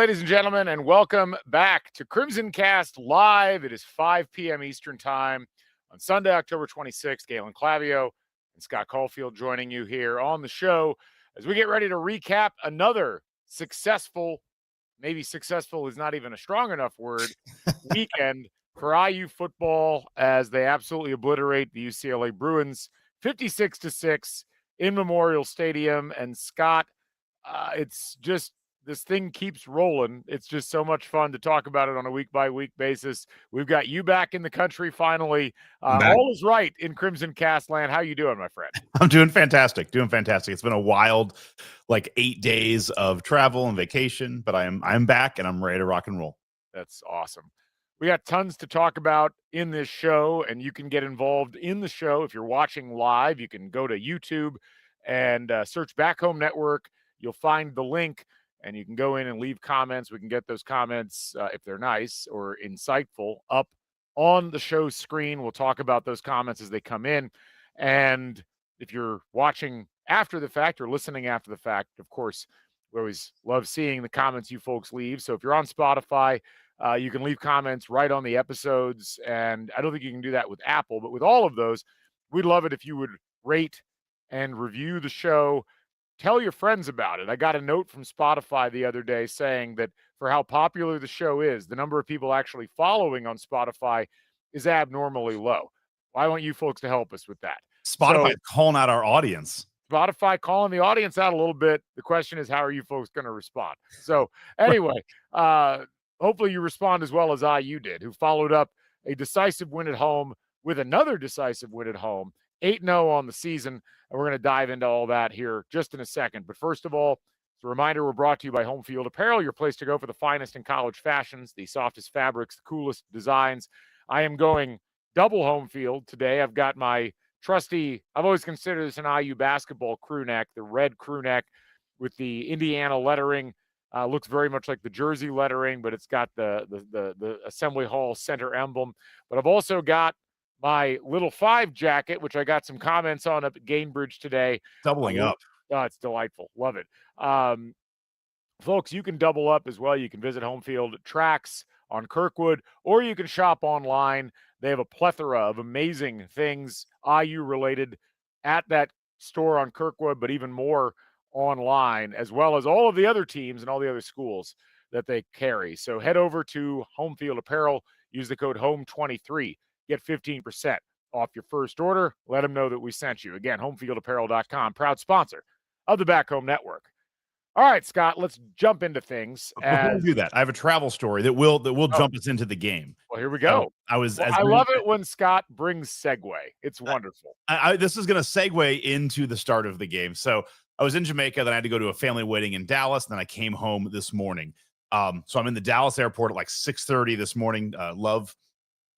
ladies and gentlemen, and welcome back to Crimson Cast Live. It is 5 p.m. Eastern Time on Sunday, October 26th. Galen, Clavio, and Scott Caulfield joining you here on the show as we get ready to recap another successful, maybe successful is not even a strong enough word, weekend for IU football as they absolutely obliterate the UCLA Bruins 56-6 in Memorial Stadium. And Scott, it's just, this thing keeps rolling. It's just so much fun to talk about it on a week-by-week basis. We've got you back in the country finally. All is right in Crimson Cast land. How you doing, my friend? I'm doing fantastic. It's been a wild, 8 days of travel and vacation, but I'm back and I'm ready to rock and roll. That's awesome. We got tons to talk about in this show, and you can get involved in the show. If you're watching live, you can go to YouTube and search Back Home Network. You'll find the link, and you can go in and leave comments. We can get those comments, if they're nice or insightful, up on the show screen. We'll talk about those comments as they come in. And if you're watching after the fact or listening after the fact, of course, we always love seeing the comments you folks leave. So if you're on Spotify, you can leave comments right on the episodes. And I don't think you can do that with Apple, but with all of those, we'd love it if you would rate and review the show. Tell your friends about it. I got a note from Spotify the other day saying that for how popular the show is, the number of people actually following on Spotify is abnormally low. I want you folks to help us with that. Spotify's calling out our audience. Spotify calling the audience out a little bit. The question is, how are you folks going to respond? So anyway, hopefully you respond as well as IU did, who followed up a decisive win at home with another decisive win at home, 8-0 on the season. And we're going to dive into all that here just in a second. But first of all, as a reminder, we're brought to you by Homefield Apparel, your place to go for the finest in college fashions, the softest fabrics, the coolest designs. I am going double Homefield today. I've got my trusty, I've always considered this an IU basketball crew neck, the red crew neck with the Indiana lettering. Looks very much like the jersey lettering, but it's got the Assembly Hall center emblem. But I've also got my little 5 jacket, which I got some comments on up at Gainbridge today. Doubling up. Oh, it's delightful. Love it. Folks, you can double up as well. You can visit Homefield Tracks on Kirkwood, or you can shop online. They have a plethora of amazing things IU-related at that store on Kirkwood, but even more online, as well as all of the other teams and all the other schools that they carry. So head over to Homefield Apparel. Use the code HOME23. Get 15% off your first order. Let them know that we sent you. Again, homefieldapparel.com, proud sponsor of the Back Home Network. All right, Scott, let's jump into things. Before we do that, I have a travel story that will jump us into the game. Well, here we go. So I love it when Scott brings segue. It's wonderful. This is going to segue into the start of the game. So I was in Jamaica, then I had to go to a family wedding in Dallas, and then I came home this morning. So I'm in the Dallas airport at 6:30 this morning.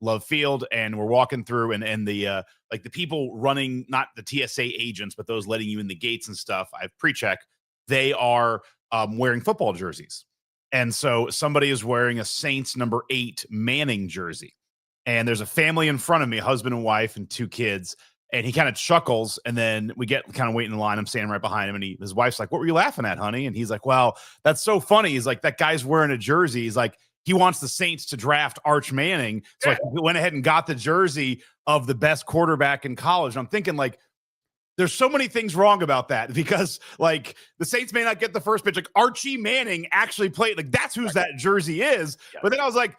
Love Field, and we're walking through, and the the people running, not the TSA agents, but those letting you in the gates and stuff, I have pre-check, they are wearing football jerseys. And so somebody is wearing a Saints number 8 Manning jersey, and there's a family in front of me, husband and wife and 2 kids, and he kind of chuckles, and then we get kind of waiting in line. I'm standing right behind him, and his wife's like, "What were you laughing at, honey?" And he's like, "Well, that's so funny." He's like, "That guy's wearing a jersey." He's like, he wants the Saints to draft Arch Manning. So I went ahead and got the jersey of the best quarterback in college. I'm thinking, there's so many things wrong about that, because the Saints may not get the first pitch. Archie Manning actually played. That's whose that jersey is. Yeah. But then I was like,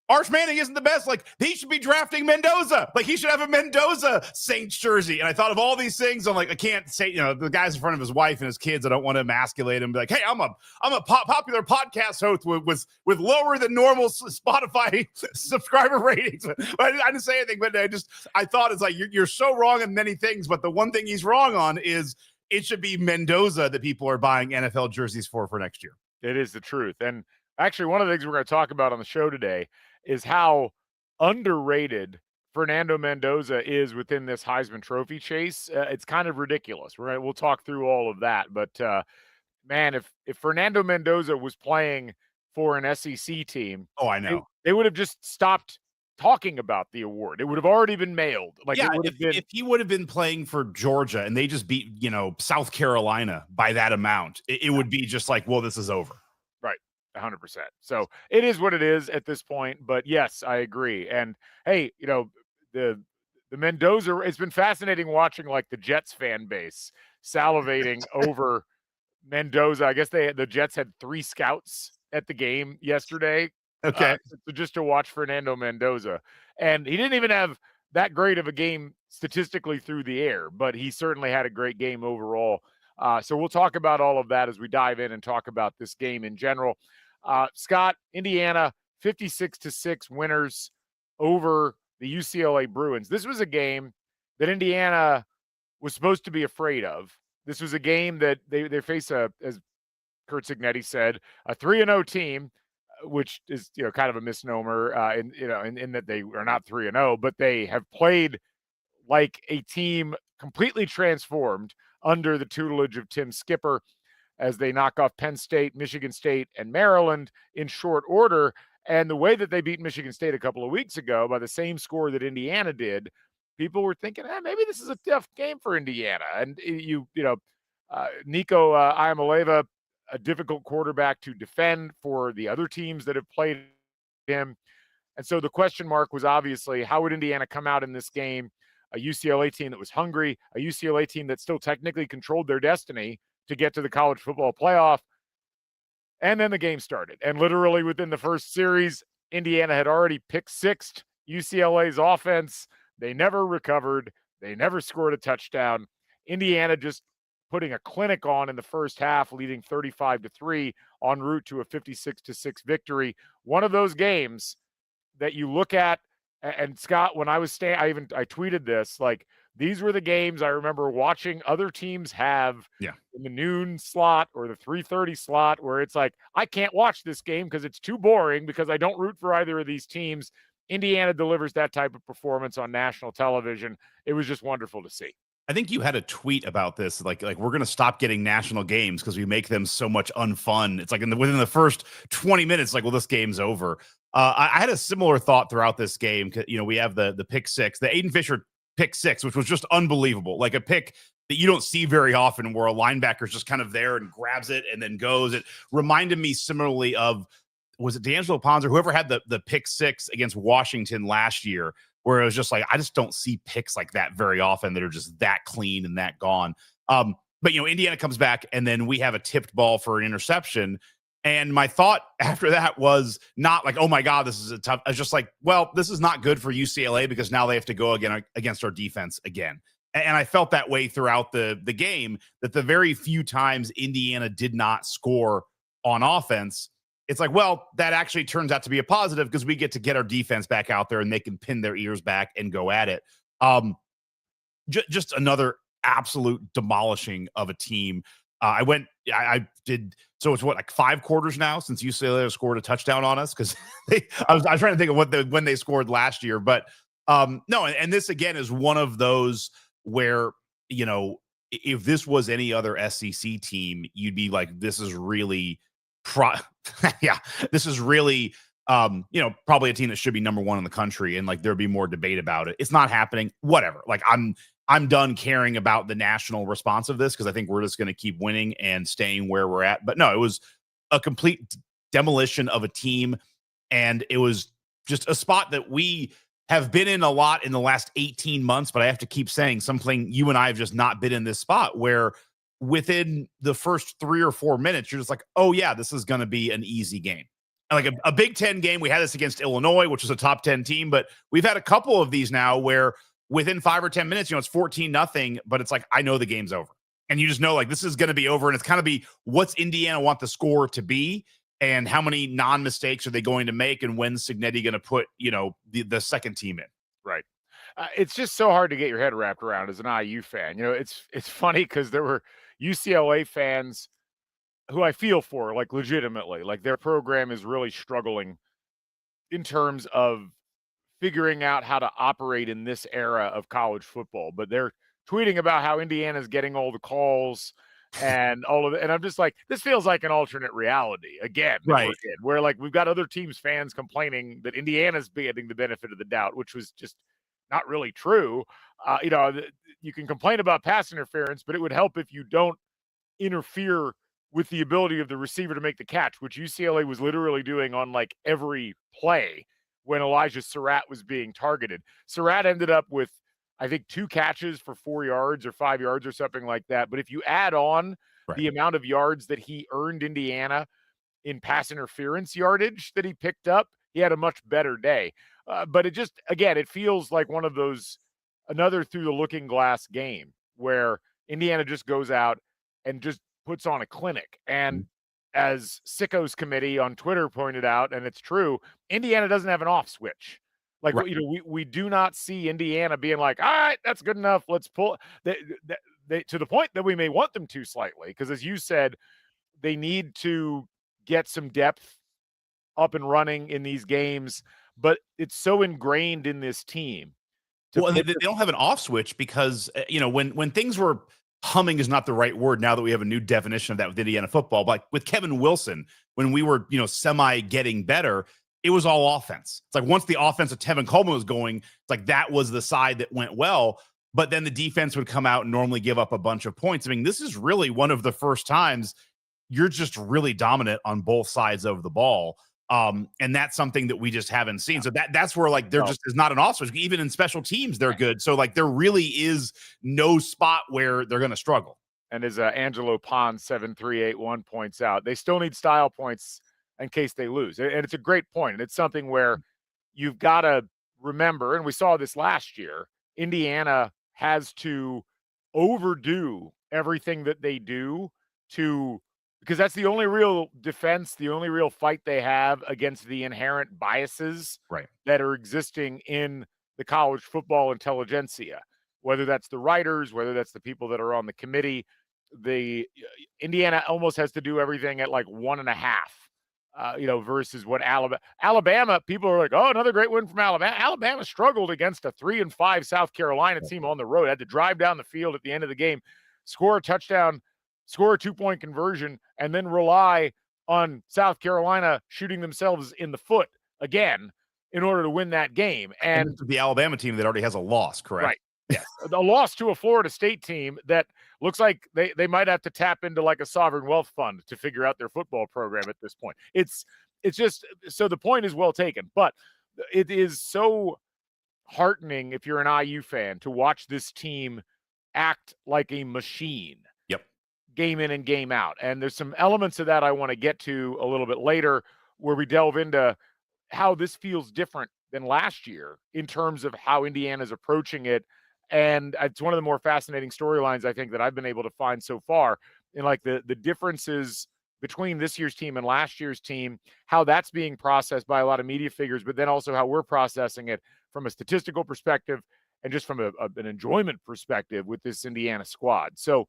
Arch Manning isn't the best. He should be drafting Mendoza. He should have a Mendoza Saints jersey. And I thought of all these things. I'm like, I can't say, the guy's in front of his wife and his kids. I don't want to emasculate him. Be like, hey, I'm a popular podcast host with lower than normal Spotify subscriber ratings. But I didn't say anything. But I thought it's you're so wrong on many things. But the one thing he's wrong on is it should be Mendoza that people are buying NFL jerseys for next year. It is the truth. And actually, one of the things we're going to talk about on the show today is how underrated Fernando Mendoza is within this Heisman Trophy chase. It's kind of ridiculous. We'll talk through all of that. But, man, if Fernando Mendoza was playing for an SEC team, oh, I know, they would have just stopped talking about the award. It would have already been mailed. If he would have been playing for Georgia and they just beat, South Carolina by that amount, it would be just well, this is over. Right. 100%. So it is what it is at this point. But yes, I agree. And hey, the Mendoza, it's been fascinating watching like the Jets fan base salivating over Mendoza. I guess the Jets had 3 scouts at the game yesterday, Okay. just to watch Fernando Mendoza. And he didn't even have that great of a game statistically through the air, but he certainly had a great game overall. So we'll talk about all of that as we dive in and talk about this game in general. Scott, Indiana, 56-6 winners over the UCLA Bruins. This was a game that Indiana was supposed to be afraid of. This was a game that they face as Kurt Signetti said, a 3-0 team, which is kind of a misnomer in that they are not 3-0, but they have played like a team completely transformed under the tutelage of Tim Skipper as they knock off Penn State, Michigan State, and Maryland in short order. And the way that they beat Michigan State a couple of weeks ago by the same score that Indiana did, people were thinking, maybe this is a tough game for Indiana. And Nico Iamaleava, a difficult quarterback to defend for the other teams that have played him. And so the question mark was obviously, how would Indiana come out in this game? A UCLA team that was hungry, a UCLA team that still technically controlled their destiny to get to the college football playoff. And then the game started. And literally within the first series, Indiana had already pick-sixed UCLA's offense. They never recovered. They never scored a touchdown. Indiana just putting a clinic on in the first half, leading 35-3 en route to a 56-6 victory. One of those games that you look at, and Scott, when I was I tweeted this, like, these were the games I remember watching other teams have in the noon slot or the 3:30 slot where it's like, I can't watch this game because it's too boring because I don't root for either of these teams. Indiana delivers that type of performance on national television. It was just wonderful to see. I think you had a tweet about this, like we're going to stop getting national games because we make them so much unfun. It's like within the first 20 minutes, like, well, this game's over. I had a similar thought throughout this game. We have the pick six, the Aiden Fisher pick six, which was just unbelievable. Like a pick that you don't see very often where a linebacker's just kind of there and grabs it and then goes. It reminded me similarly of, was it D'Angelo Ponzer, whoever had the pick six against Washington last year, where it was just like, I just don't see picks like that very often that are just that clean and that gone. But Indiana comes back and then we have a tipped ball for an interception. And my thought after that was not like, oh my God, this is a tough. I was just like, well, this is not good for UCLA because now they have to go again against our defense again. And I felt that way throughout the game, that the very few times Indiana did not score on offense, it's like, well, that actually turns out to be a positive because we get to get our defense back out there and they can pin their ears back and go at it. Just another absolute demolishing of a team. I did. So it's like 5 quarters now since UCLA has scored a touchdown on us, because I was trying to think of when they scored last year, but no. And this again is one of those where, if this was any other SEC team, you'd be like, this is really this is really probably a team that should be number 1 in the country, and like there'd be more debate about it. It's not happening. Whatever. Like I'm done caring about the national response of this, because I think we're just going to keep winning and staying where we're at. But no, it was a complete demolition of a team, and it was just a spot that we have been in a lot in the last 18 months. But I have to keep saying, something you and I have just not been in this spot where within the first 3 or 4 minutes, you're just like, oh yeah, this is going to be an easy game. Like a Big Ten game. We had this against Illinois, which is a top 10 team, but we've had a couple of these now where within 5 or 10 minutes, it's 14-0, but it's like, I know the game's over. And you just know, like, this is going to be over. And it's kind of be, what's Indiana want the score to be? And how many non-mistakes are they going to make? And when's Signetti going to put, the second team in? Right. It's just so hard to get your head wrapped around as an IU fan. It's funny because there were UCLA fans who I feel for, like, legitimately, like, their program is really struggling in terms of figuring out how to operate in this era of college football. But they're tweeting about how Indiana's getting all the calls and all of it. And I'm just like, this feels like an alternate reality again, right? Where like we've got other teams' fans complaining that Indiana's getting the benefit of the doubt, which was just not really true. You can complain about pass interference, but it would help if you don't interfere with the ability of the receiver to make the catch, which UCLA was literally doing on like every play when Elijah Surratt was being targeted. Surratt ended up with, I think, 2 catches for 4 yards or 5 yards or something like that. But if you add on the amount of yards that he earned Indiana in pass interference yardage that he picked up, he had a much better day. But it just, again, it feels like one of those, another through the looking glass game where Indiana just goes out and just puts on a clinic. And as Sicko's committee on Twitter pointed out, and it's true, Indiana doesn't have an off switch. Like, you know, we do not see Indiana being like, all right, that's good enough. Let's pull. They to the point that we may want them to slightly, because as you said, they need to get some depth up and running in these games, but it's so ingrained in this team. Well, they don't have an off switch because, you know, when things were humming is not the right word now that we have a new definition of that with Indiana football. But with Kevin Wilson, when we were, you know, semi getting better, it was all offense. It's like once the offense of Tevin Coleman was going, it's like that was the side that went well. But then the defense would come out and normally give up a bunch of points. I mean, this is really one of the first times you're just really dominant on both sides of the ball. And that's something that we just haven't seen. So that's where like there just is not an off switch. Even in special teams, they're good. So like there really is no spot where they're going to struggle. And as Angelo Pond 7381 points out, they still need style points in case they lose. And it's a great point. And it's something where you've got to remember, and we saw this last year, Indiana has to overdo everything that they do to, because that's the only real defense, the only real fight they have against the inherent biases that are existing in the college football intelligentsia, whether that's the writers, whether that's the people that are on the committee. The Indiana almost has to do everything at like 1.5, you know, versus what Alabama, people are like, oh, another great win from Alabama. Alabama struggled against a 3-5 South Carolina team on the road, had to drive down the field at the end of the game, score a touchdown, score a 2-point conversion, and then rely on South Carolina shooting themselves in the foot again in order to win that game. And the Alabama team that already has a loss, correct? Right. Yes. A loss to a Florida State team that looks like they might have to tap into like a sovereign wealth fund to figure out their football program at this point. It's just, so the point is well taken, but it is so heartening if you're an IU fan to watch this team act like a machine. Game in and game out. And there's some elements of that I want to get to a little bit later where we delve into how this feels different than last year in terms of how Indiana's approaching it. And it's one of the more fascinating storylines I think that I've been able to find so far in like the differences between this year's team and last year's team, how that's being processed by a lot of media figures, but then also how we're processing it from a statistical perspective and just from an enjoyment perspective with this Indiana squad. So,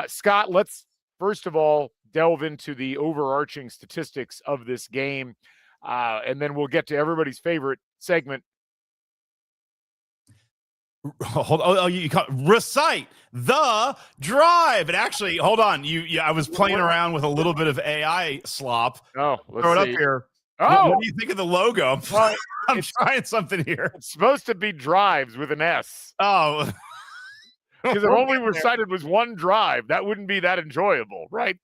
Scott, let's first of all delve into the overarching statistics of this game, and then we'll get to everybody's favorite segment. You recite the drive. And actually, hold on. I was playing around with a little bit of AI slop. Oh, let's throw it see. up here. Oh, what do you think of the logo? I'm trying something here. It's supposed to be drives with an S. Oh. Because if only Recited was one drive, that wouldn't be that enjoyable, right?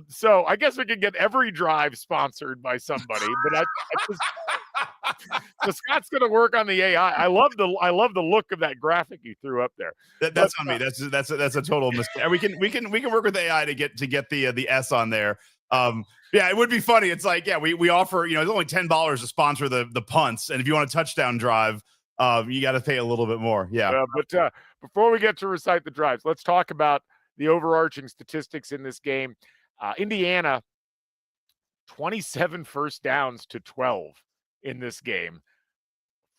So I guess we could get every drive sponsored by somebody, but so Scott's going to work on the AI. I love the look of that graphic you threw up there. That's on me. That's a total mistake. We can work with AI to get the S on there. Yeah, it would be funny. It's like, yeah, we offer, you know, it's only $10 to sponsor the punts, and if you want a touchdown drive, you got to pay a little bit more. Yeah. But before we get to recite the drives, let's talk about the overarching statistics in this game. Indiana, 27 first downs to 12 in this game.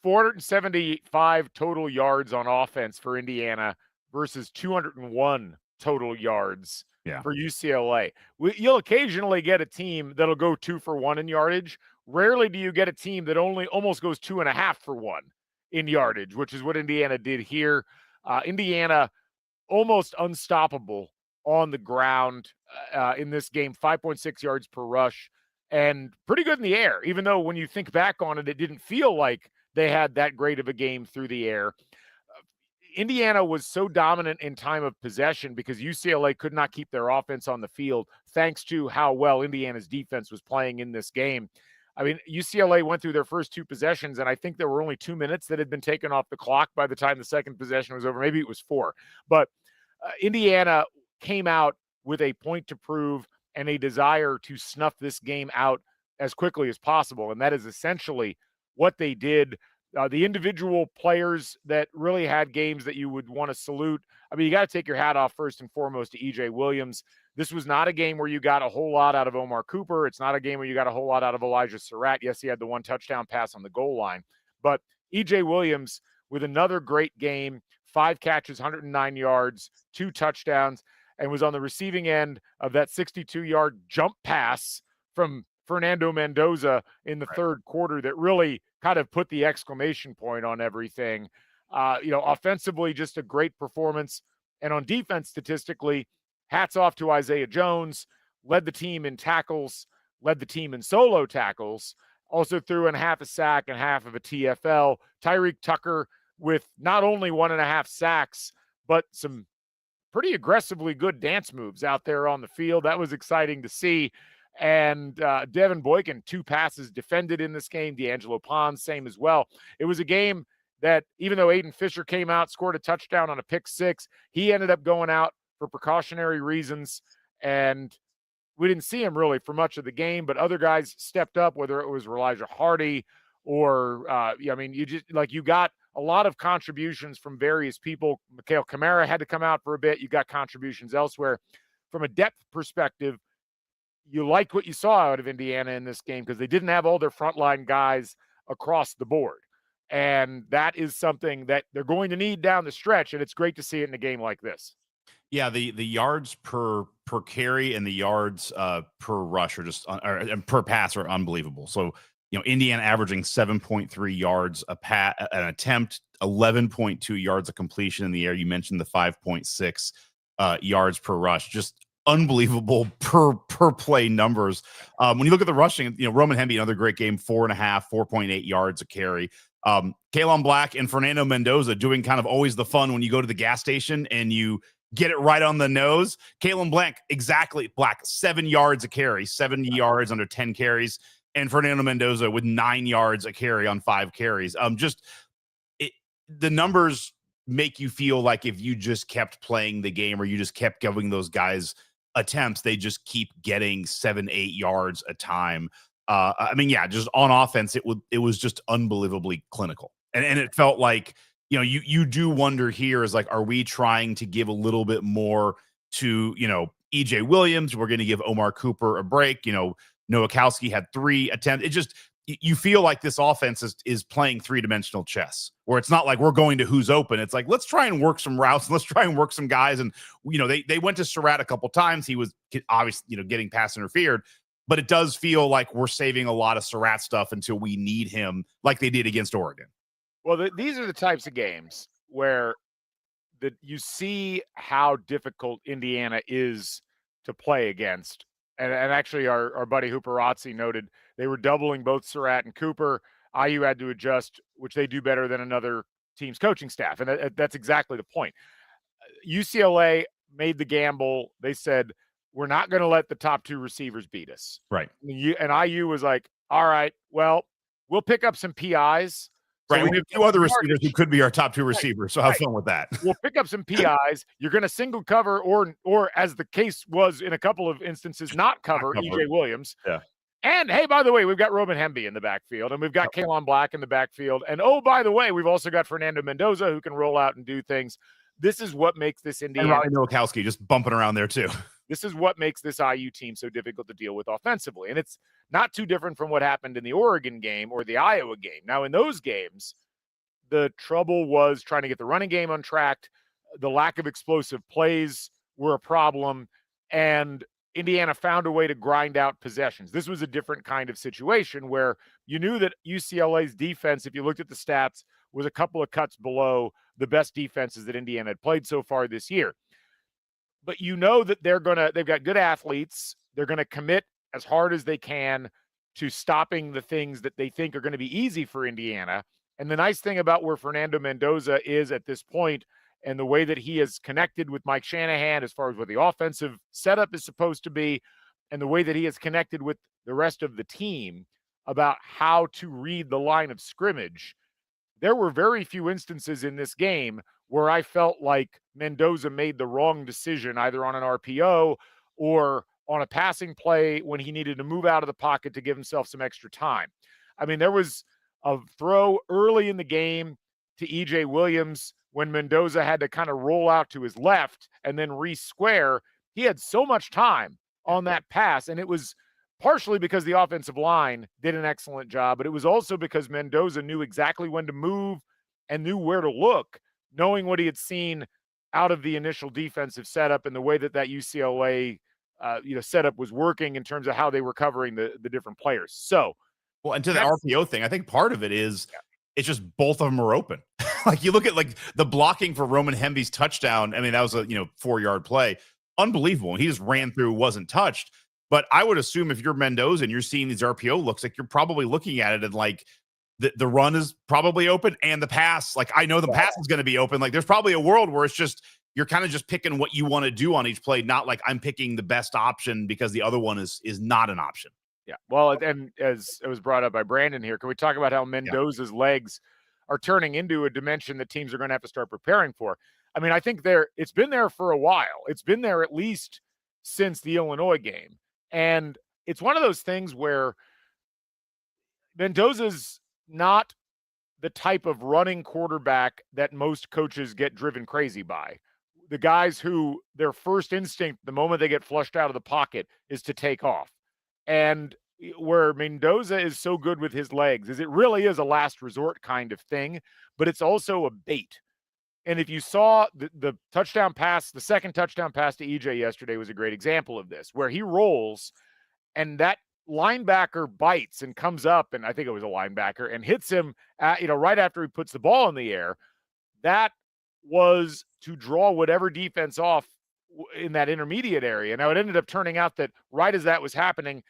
475 total yards on offense for Indiana versus 201 total yards for UCLA. You'll occasionally get a team that'll go 2 for 1 in yardage. Rarely do you get a team that only almost goes 2.5 for 1 in yardage, which is what Indiana did here. Indiana almost unstoppable on the ground in this game, 5.6 yards per rush, and pretty good in the air, even though when you think back on it, it didn't feel like they had that great of a game through the air. Indiana was so dominant in time of possession because UCLA could not keep their offense on the field thanks to how well Indiana's defense was playing in this game. I mean, UCLA went through their first 2 possessions, and I think there were only 2 minutes that had been taken off the clock by the time the second possession was over. Maybe it was 4. But Indiana came out with a point to prove and a desire to snuff this game out as quickly as possible. And that is essentially what they did. The individual players that really had games that you would want to salute. I mean, you got to take your hat off first and foremost to EJ Williams. This was not a game where you got a whole lot out of Omar Cooper. It's not a game where you got a whole lot out of Elijah Surratt. Yes, he had the 1 touchdown pass on the goal line. But EJ Williams with another great game, 5 catches, 109 yards, 2 touchdowns, and was on the receiving end of that 62-yard jump pass from Fernando Mendoza in the third quarter that really kind of put the exclamation point on everything. Offensively, just a great performance. And on defense, statistically, hats off to Isaiah Jones, led the team in tackles, led the team in solo tackles, also threw in half a sack and half of a TFL. Tyreek Tucker with not only 1.5 sacks, but some pretty aggressively good dance moves out there on the field. That was exciting to see. And Devin Boykin, 2 passes defended in this game. D'Angelo Pons, same as well. It was a game that even though Aiden Fisher came out, scored a touchdown on a pick 6, he ended up going out for precautionary reasons. And we didn't see him really for much of the game, but other guys stepped up, whether it was Elijah Hardy or, you got a lot of contributions from various people. Mikhail Kamara had to come out for a bit. You got contributions elsewhere. From a depth perspective, you liked what you saw out of Indiana in this game because they didn't have all their frontline guys across the board. And that is something that they're going to need down the stretch, and it's great to see it in a game like this. Yeah, the yards per carry and the yards per rush are just and per pass are unbelievable. So, Indiana averaging 7.3 yards an attempt, 11.2 yards of completion in the air. You mentioned the 5.6 yards per rush. Just unbelievable per play numbers. When you look at the rushing, Roman Hemby, another great game, 4.8 yards a carry. Kalen Black and Fernando Mendoza doing kind of always the fun when you go to the gas station and you get it right on the nose. Kalen Black, 7 yards a carry, 70 yards under 10 carries. And Fernando Mendoza with 9 yards a carry on 5 carries. The numbers make you feel like if you just kept playing the game or you just kept giving those guys attempts, they just keep getting 7-8 yards a time. Just on offense, it was just unbelievably clinical. And it felt like, you do wonder here is like, are we trying to give a little bit more to, EJ Williams? We're going to give Omar Cooper a break. Nowakowski had 3 attempts. It just, you feel like this offense is playing 3-dimensional chess, where it's not like we're going to who's open. It's like, let's try and work some routes. Let's try and work some guys. And, they went to Surratt a couple times. He was obviously, getting pass interfered, but it does feel like we're saving a lot of Surratt stuff until we need him like they did against Oregon. Well, these are the types of games where you see how difficult Indiana is to play against. And actually, our buddy Hooper Rotzi noted they were doubling both Surratt and Cooper. IU had to adjust, which they do better than another team's coaching staff. And that's exactly the point. UCLA made the gamble. They said, we're not going to let the top 2 receivers beat us. Right. And IU was like, all right, well, we'll pick up some PIs. Right. We have 2 other receivers who could be our top 2 receivers. So have fun with that. We'll pick up some PIs. You're going to single cover or as the case was in a couple of instances, not cover EJ Williams. Yeah. And hey, by the way, we've got Roman Hemby in the backfield, and we've got Kalen Black in the backfield. And oh, by the way, we've also got Fernando Mendoza who can roll out and do things. This is what makes this Indiana. And Ronnie Nowakowski just bumping around there too. This is what makes this IU team so difficult to deal with offensively. And it's not too different from what happened in the Oregon game or the Iowa game. Now, in those games, the trouble was trying to get the running game untracked. The lack of explosive plays were a problem, and Indiana found a way to grind out possessions. This was a different kind of situation where you knew that UCLA's defense, if you looked at the stats, was a couple of cuts below the best defenses that Indiana had played so far this year. But that they've got good athletes. They're going to commit as hard as they can to stopping the things that they think are going to be easy for Indiana. And the nice thing about where Fernando Mendoza is at this point, and the way that he has connected with Mike Shanahan as far as what the offensive setup is supposed to be, and the way that he has connected with the rest of the team about how to read the line of scrimmage, there were very few instances in this game where I felt like Mendoza made the wrong decision, either on an RPO or on a passing play when he needed to move out of the pocket to give himself some extra time. I mean, there was a throw early in the game to EJ Williams when Mendoza had to kind of roll out to his left and then re-square. He had so much time on that pass, and it was partially because the offensive line did an excellent job, but it was also because Mendoza knew exactly when to move and knew where to look, knowing what he had seen out of the initial defensive setup and the way that UCLA setup was working in terms of how they were covering the different players. So, well, and to the RPO thing, I think part of it is it's just both of them are open. Like you look at like the blocking for Roman Hemby's touchdown. I mean, that was a 4-yard play, unbelievable. And he just ran through, wasn't touched. But I would assume if you're Mendoza and you're seeing these RPO looks, like you're probably looking at it and like the run is probably open and the pass, like I know the pass is going to be open. Like there's probably a world where it's just you're kind of just picking what you want to do on each play, not like I'm picking the best option because the other one is not an option. Yeah. Well, and as it was brought up by Brandon here, can we talk about how Mendoza's legs are turning into a dimension that teams are going to have to start preparing for? I mean, I think it's been there for a while. It's been there at least since the Illinois game. And it's one of those things where Mendoza's not the type of running quarterback that most coaches get driven crazy by. The guys who their first instinct, the moment they get flushed out of the pocket, is to take off. And where Mendoza is so good with his legs is it really is a last resort kind of thing, but it's also a bait. And if you saw the touchdown pass, the second touchdown pass to EJ yesterday was a great example of this, where he rolls and that linebacker bites and comes up, and I think it was a linebacker, and hits him right after he puts the ball in the air. That was to draw whatever defense off in that intermediate area. Now, it ended up turning out that right as that was happening,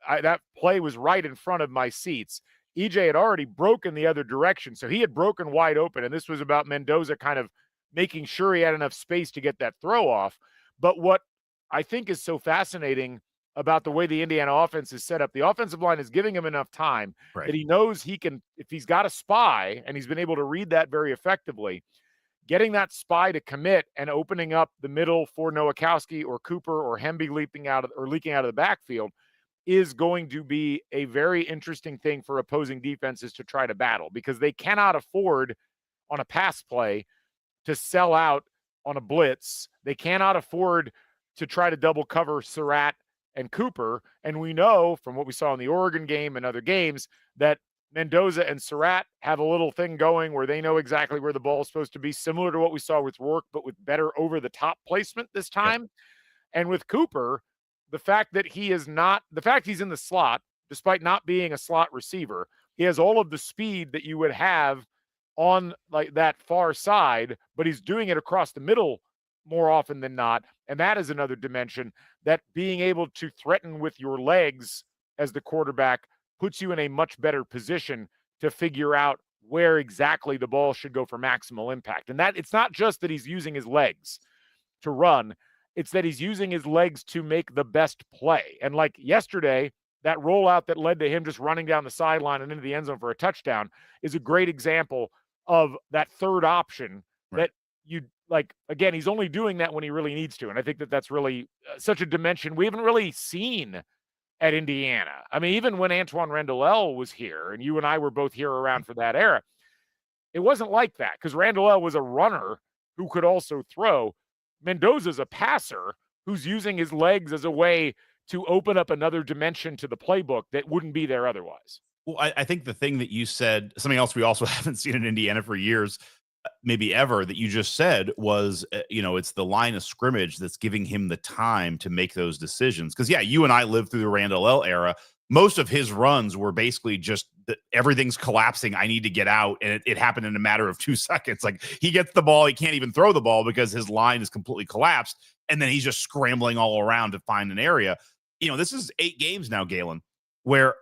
that play was right in front of my seats. EJ had already broken the other direction, so he had broken wide open, and this was about Mendoza kind of making sure he had enough space to get that throw off. But what I think is so fascinating about the way the Indiana offense is set up, the offensive line is giving him enough time that he knows he can, if he's got a spy, and he's been able to read that very effectively, getting that spy to commit and opening up the middle for Nowakowski or Cooper or Hemby leaking out of the backfield is going to be a very interesting thing for opposing defenses to try to battle, because they cannot afford on a pass play to sell out on a blitz. They cannot afford to try to double cover Surratt and Cooper. And we know from what we saw in the Oregon game and other games that Mendoza and Surratt have a little thing going where they know exactly where the ball is supposed to be, similar to what we saw with Rourke, but with better over-the-top placement this time. Yep. And with Cooper, the fact he's in the slot, despite not being a slot receiver, he has all of the speed that you would have on like that far side, but he's doing it across the middle more often than not. And that is another dimension that being able to threaten with your legs as the quarterback puts you in a much better position to figure out where exactly the ball should go for maximal impact. And that it's not just that he's using his legs to run, it's that he's using his legs to make the best play. And like yesterday, that rollout that led to him just running down the sideline and into the end zone for a touchdown is a great example of that third option that you like. Again, he's only doing that when he really needs to. And I think that that's really such a dimension we haven't really seen at Indiana. I mean, even when Antoine Randall was here and you and I were both here around for that era, it wasn't like that because Randall was a runner who could also throw. Mendoza's a passer who's using his legs as a way to open up another dimension to the playbook that wouldn't be there otherwise. Well, I think the thing that you said, something else we also haven't seen in Indiana for years, maybe ever, that you just said was, it's the line of scrimmage that's giving him the time to make those decisions. Because, yeah, you and I lived through the Randall era. Most of his runs were basically just everything's collapsing. I need to get out. And it happened in a matter of 2 seconds. Like he gets the ball. He can't even throw the ball because his line is completely collapsed. And then he's just scrambling all around to find an area. This is 8 games now, Galen, where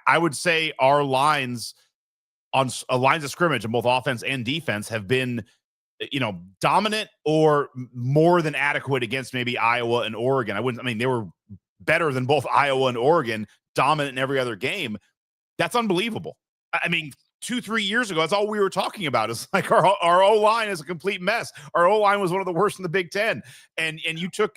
I would say our lines on lines of scrimmage on both offense and defense have been dominant or more than adequate against maybe Iowa and Oregon. They were better than both Iowa and Oregon, dominant in every other game. That's unbelievable. 2-3 years ago, that's all we were talking about. It's like our O-line is a complete mess. Our O-line was one of the worst in the Big Ten. And you took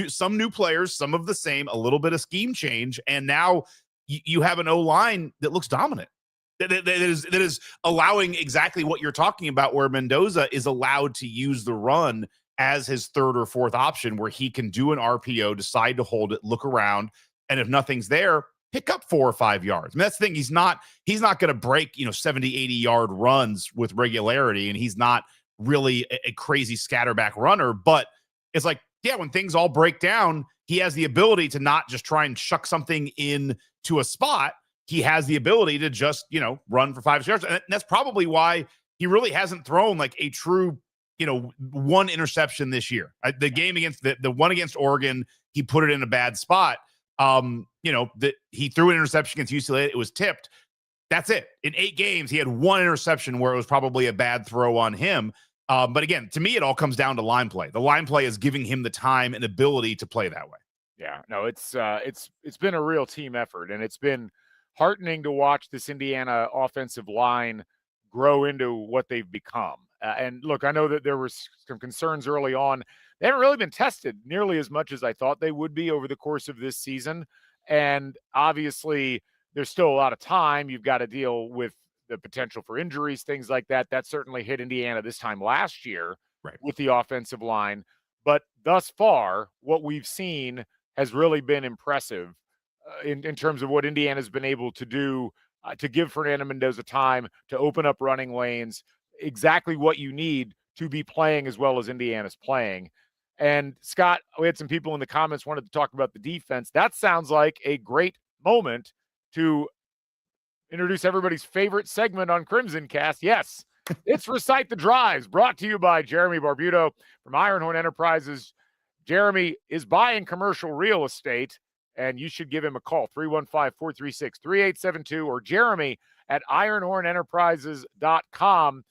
some new players, some of the same, a little bit of scheme change, and now you have an O-line that looks dominant. That is allowing exactly what you're talking about, where Mendoza is allowed to use the run as his third or fourth option, where he can do an RPO, decide to hold it, look around, and if nothing's there, pick up 4 or 5 yards. That's the thing. He's not going to break 70, 80 yard runs with regularity, and he's not really a crazy scatterback runner. But it's like, yeah, when things all break down, he has the ability to not just try and chuck something in to a spot. He has the ability to just, run for 5 yards. And that's probably why he really hasn't thrown like a true, one interception this year. The game against the one against Oregon, he put it in a bad spot. He threw an interception against UCLA. It was tipped. That's it. In 8 games, he had 1 interception where it was probably a bad throw on him. But again, to me, it all comes down to line play. The line play is giving him the time and ability to play that way. Yeah, no, it's been a real team effort, and it's been heartening to watch this Indiana offensive line grow into what they've become. And look, I know that there were some concerns early on. They haven't really been tested nearly as much as I thought they would be over the course of this season. And obviously, there's still a lot of time. You've got to deal with the potential for injuries, things like that. That certainly hit Indiana this time last year, right, with the offensive line. But thus far, what we've seen has really been impressive in terms of what Indiana's been able to do to give Fernando Mendoza time to open up running lanes, exactly what you need to be playing as well as Indiana's playing. And Scott, we had some people in the comments wanted to talk about the defense. That sounds like a great moment to introduce everybody's favorite segment on Crimson Cast. Yes, it's Recite the Drives, brought to you by Jeremy Barbuto from IronHorn Enterprises. Jeremy is buying commercial real estate, and you should give him a call, 315-436-3872, or Jeremy at ironhornenterprises.com.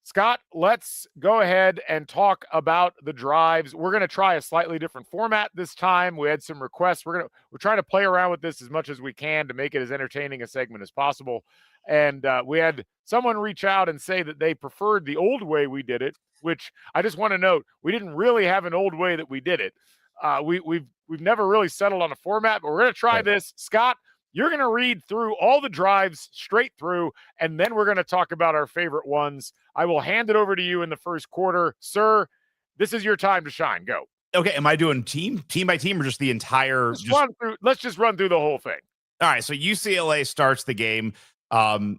Scott, let's go ahead and talk about the drives. We're going to try a slightly different format this time. We had some requests. We're trying to play around with this as much as we can to make it as entertaining a segment as possible. And we had someone reach out and say that they preferred the old way we did it, which I just want to note, we didn't really have an old way that we did it. We've never really settled on a format, but we're going to try this. Scott, you're going to read through all the drives straight through, and then we're going to talk about our favorite ones. I will hand it over to you in the first quarter. Sir, this is your time to shine. Go. Okay, am I doing team by team, or just the entire? Let's just run through the whole thing. All right, so UCLA starts the game,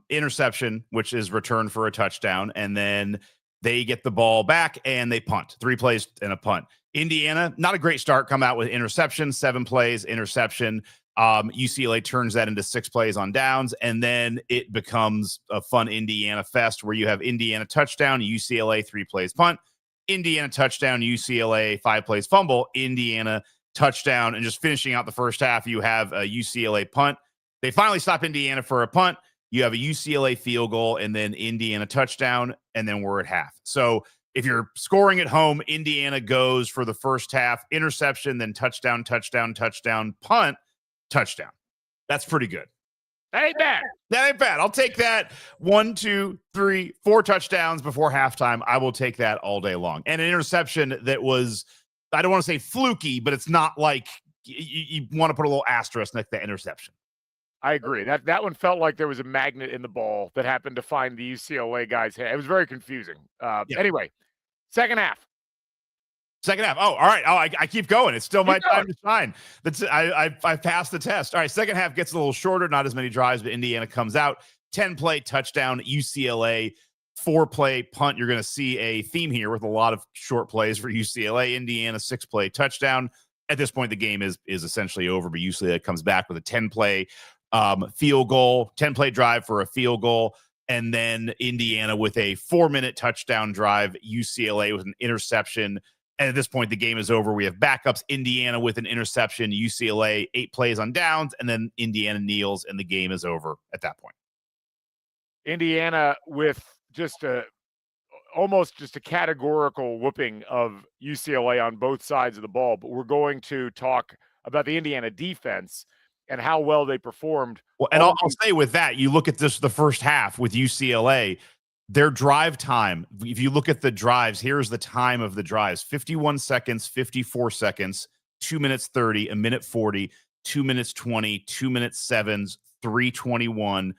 interception, which is returned for a touchdown, and then they get the ball back and they punt. 3 plays and a punt. Indiana, not a great start, come out with interception, 7 plays, interception. UCLA turns that into 6 plays on downs, and then it becomes a fun Indiana fest where you have Indiana touchdown, UCLA 3 plays punt, Indiana touchdown, UCLA 5 plays fumble, Indiana touchdown, and just finishing out the first half, you have a UCLA punt. They finally stop Indiana for a punt. You have a UCLA field goal, and then Indiana touchdown, and then we're at half. So if you're scoring at home, Indiana goes for the first half, interception, then touchdown, touchdown, touchdown, punt, touchdown. That's pretty good. That ain't bad. That ain't bad. I'll take that. 1, 2, 3, 4 touchdowns before halftime. I will take that all day long. And an interception that was, I don't want to say fluky, but it's not like you want to put a little asterisk next to that interception. I agree. That one felt like there was a magnet in the ball that happened to find the UCLA guy's head. It was very confusing. Anyway, second half. Oh, all right. Oh, I keep going. It's still my time to shine. I passed the test. All right. Second half gets a little shorter. Not as many drives, but Indiana comes out. 10-play touchdown, UCLA. 4-play punt. You're going to see a theme here with a lot of short plays for UCLA. Indiana 6-play touchdown. At this point, the game is essentially over, but UCLA comes back with a 10-play field goal, 10-play drive for a field goal. And then Indiana with a 4-minute touchdown drive, UCLA with an interception. And at this point, the game is over. We have backups, Indiana with an interception, UCLA 8 plays on downs, and then Indiana kneels, and the game is over at that point. Indiana with just almost just a categorical whooping of UCLA on both sides of the ball, but we're going to talk about the Indiana defense and how well they performed. Well, and I'll say with that, you look at the first half with UCLA, their drive time. If you look at the drives, here's the time of the drives: 51 seconds, 54 seconds, 2 minutes 30, a minute 40, 2 minutes 20, 2 minutes 7s, 3:21,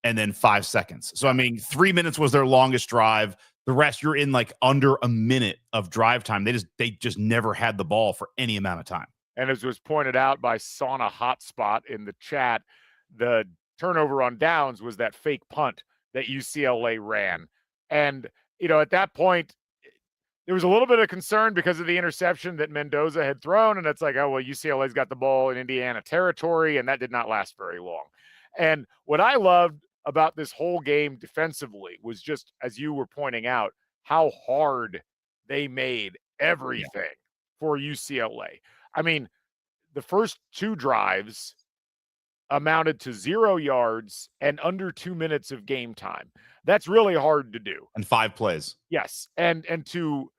and then 5 seconds. So I mean, 3 minutes was their longest drive. The rest, you're in like under a minute of drive time. They just never had the ball for any amount of time. And as was pointed out by Sauna Hotspot in the chat, the turnover on downs was that fake punt that UCLA ran. And, at that point, there was a little bit of concern because of the interception that Mendoza had thrown. And it's like, oh, well, UCLA's got the ball in Indiana territory, and that did not last very long. And what I loved about this whole game defensively was just, as you were pointing out, how hard they made everything for UCLA. I mean, the first 2 drives amounted to 0 yards and under 2 minutes of game time. That's really hard to do. And 5 plays. Yes. And to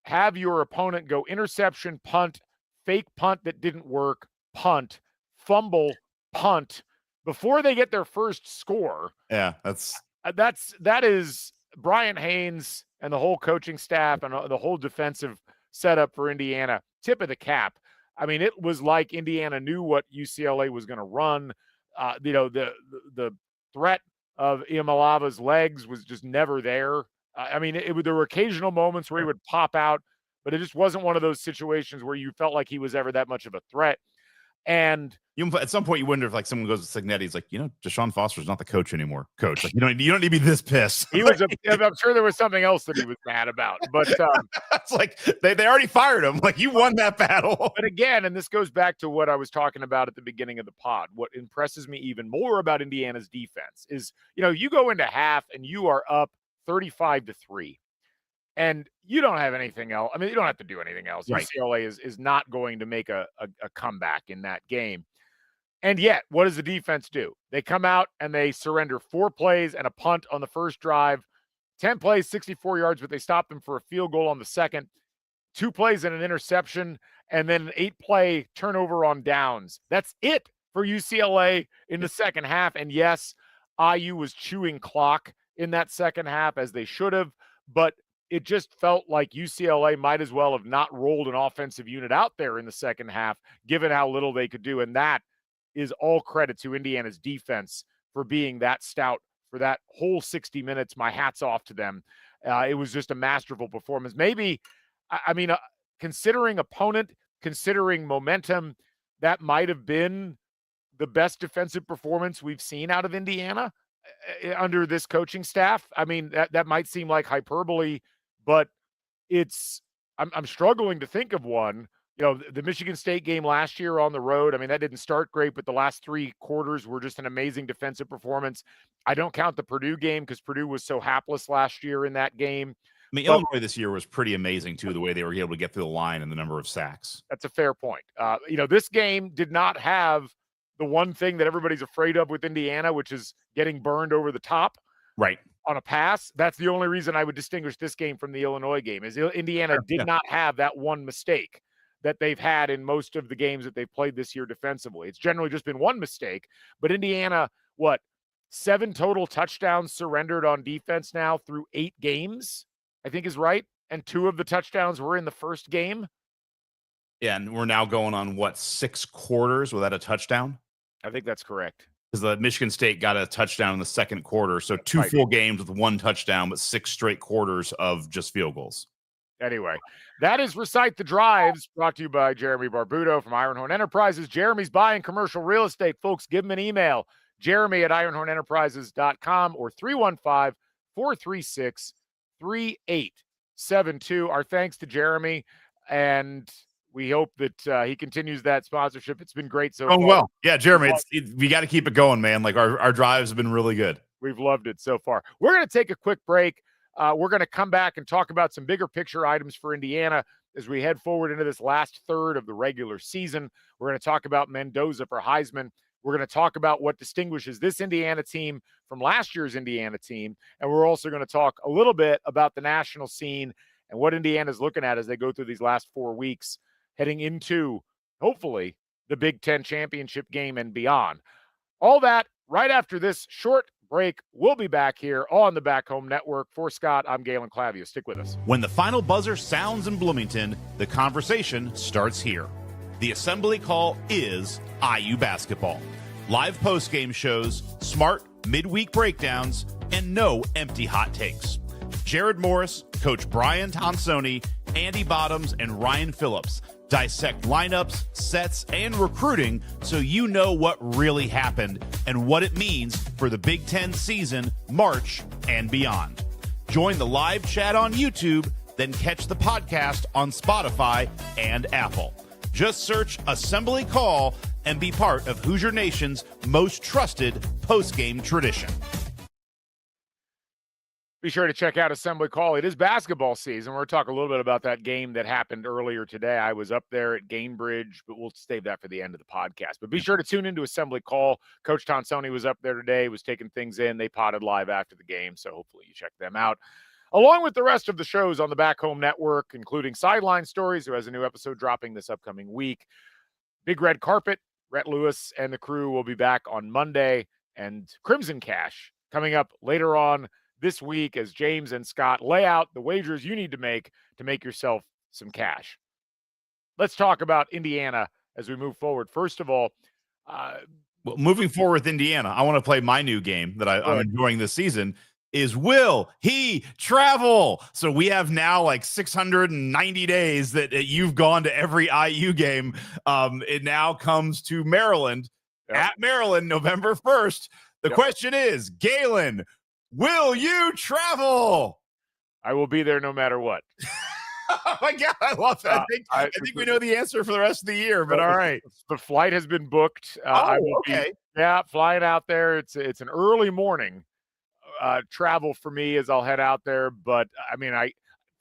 have your opponent go interception, punt, fake punt that didn't work, punt, fumble, punt before they get their first score. Yeah, that is Brian Haynes and the whole coaching staff and the whole defensive setup for Indiana. Tip of the cap. I mean, it was like Indiana knew what UCLA was going to run. The threat of Iamaleava's legs was just never there. I mean, there were occasional moments where he would pop out, but it just wasn't one of those situations where you felt like he was ever that much of a threat. And at some point, you wonder if like someone goes to Signetti, he's like, Deshaun Foster's not the coach anymore. Coach, like, you don't need to be this pissed. He was. I'm sure there was something else that he was mad about, but it's like they already fired him. Like, you won that battle. But again, and this goes back to what I was talking about at the beginning of the pod. What impresses me even more about Indiana's defense is, you go into half and you are up 35-3. And you don't have anything else. I mean, you don't have to do anything else. Right. UCLA is not going to make a comeback in that game. And yet, what does the defense do? They come out and they surrender 4 plays and a punt on the first drive, 10 plays, 64 yards, but they stop them for a field goal on the second, 2 plays and an interception, and then an 8-play turnover on downs. That's it for UCLA in the second half. And yes, IU was chewing clock in that second half, as they should have, but it just felt like UCLA might as well have not rolled an offensive unit out there in the second half, given how little they could do. And that is all credit to Indiana's defense for being that stout for that whole 60 minutes. My hat's off to them. It was just a masterful performance. Maybe, considering opponent, considering momentum, that might have been the best defensive performance we've seen out of Indiana under this coaching staff. I mean, that might seem like hyperbole, but I'm struggling to think of one. The Michigan State game last year on the road, I mean, that didn't start great, but the last 3 quarters were just an amazing defensive performance. I don't count the Purdue game because Purdue was so hapless last year in that game. I mean, Illinois this year was pretty amazing, too, the way they were able to get through the line and the number of sacks. That's a fair point. This game did not have the one thing that everybody's afraid of with Indiana, which is getting burned over the top. Right. On a pass. That's the only reason I would distinguish this game from the Illinois game, is Indiana did not have that one mistake that they've had in most of the games that they've played this year defensively. It's generally just been one mistake, but Indiana, 7 total touchdowns surrendered on defense now through 8 games, I think is right. And 2 of the touchdowns were in the first game. Yeah, and we're now going on 6 quarters without a touchdown? I think that's correct. Because the Michigan State got a touchdown in the second quarter. So 2 full games with 1 touchdown, but 6 straight quarters of just field goals. Anyway, that is Recite the Drives, brought to you by Jeremy Barbuto from IronHorn Enterprises. Jeremy's buying commercial real estate. Folks, give him an email, jeremy@ironhornenterprises.com or 315-436-3872. Our thanks to Jeremy, and we hope that he continues that sponsorship. It's been great so far. Well. Yeah, Jeremy, we got to keep it going, man. Like, our drives have been really good. We've loved it so far. We're going to take a quick break. We're going to come back and talk about some bigger picture items for Indiana as we head forward into this last third of the regular season. We're going to talk about Mendoza for Heisman. We're going to talk about what distinguishes this Indiana team from last year's Indiana team. And we're also going to talk a little bit about the national scene and what Indiana's looking at as they go through these last 4 weeks, heading into, hopefully, the Big Ten championship game and beyond. All that right after this short break. We'll be back here on the Back Home Network. For Scott, I'm Galen Clavio. Stick with us. When the final buzzer sounds in Bloomington, the conversation starts here. The assembly call is IU basketball. Live post-game shows, smart midweek breakdowns, and no empty hot takes. Jared Morris, Coach Brian Tonsoni, Andy Bottoms, and Ryan Phillips dissect lineups, sets, and recruiting so you know what really happened and what it means for the Big Ten season, March, and beyond. Join the live chat on YouTube, then catch the podcast on Spotify and Apple. Just search Assembly Call and be part of Hoosier Nation's most trusted post-game tradition. Be sure to check out Assembly Call. It is basketball season. We're going to talk a little bit about that game that happened earlier today. I was up there at Gainbridge, but we'll save that for the end of the podcast. But be sure to tune into Assembly Call. Coach Tonsoni was up there today, was taking things in. They potted live after the game, so hopefully you check them out. Along with the rest of the shows on the Back Home Network, including Sideline Stories, who has a new episode dropping this upcoming week. Big Red Carpet, Rhett Lewis and the crew will be back on Monday. And Crimson Cash coming up later on this week as James and Scott lay out the wagers you need to make yourself some cash. Let's talk about Indiana as we move forward. First of all, well, moving forward with Indiana, I want to play my new game that I'm enjoying this season is Will He Travel? So we have now like 690 days that you've gone to every IU game. It now comes to Maryland, at Maryland, November 1st. The question is, Galen, will you travel? I will be there no matter what. Oh my God, I love that. I think we know the answer for the rest of the year, but all right. The flight has been booked. Okay. Flying out there. It's an early morning travel for me as I'll head out there. But I mean,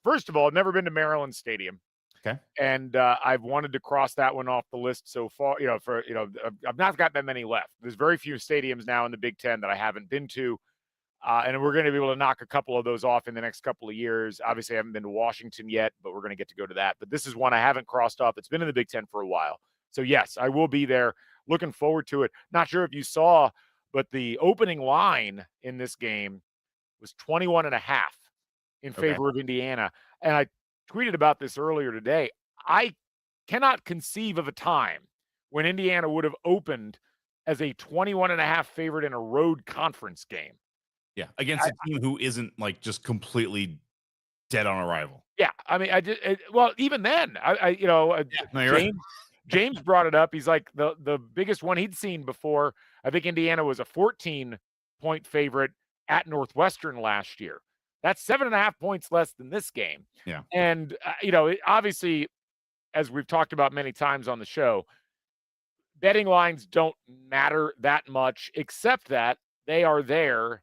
first of all, I've never been to Maryland Stadium. Okay. And I've wanted to cross that one off the list so far. I've not got that many left. There's very few stadiums now in the Big Ten that I haven't been to. And we're going to be able to knock a couple of those off in the next couple of years. Obviously, I haven't been to Washington yet, but we're going to get to go to that. But this is one I haven't crossed off. It's been in the Big Ten for a while. So, yes, I will be there. Looking forward to it. Not sure if you saw, but the opening line in this game was 21.5 in favor of Indiana. And I tweeted about this earlier today. I cannot conceive of a time when Indiana would have opened as a 21.5 favorite in a road conference game. Yeah, against a team who isn't like just completely dead on arrival. Yeah, I mean, even then, James brought it up. He's like the biggest one he'd seen before. I think Indiana was a 14-point favorite at Northwestern last year. That's 7.5 points less than this game. Yeah, and obviously, as we've talked about many times on the show, betting lines don't matter that much, except that they are there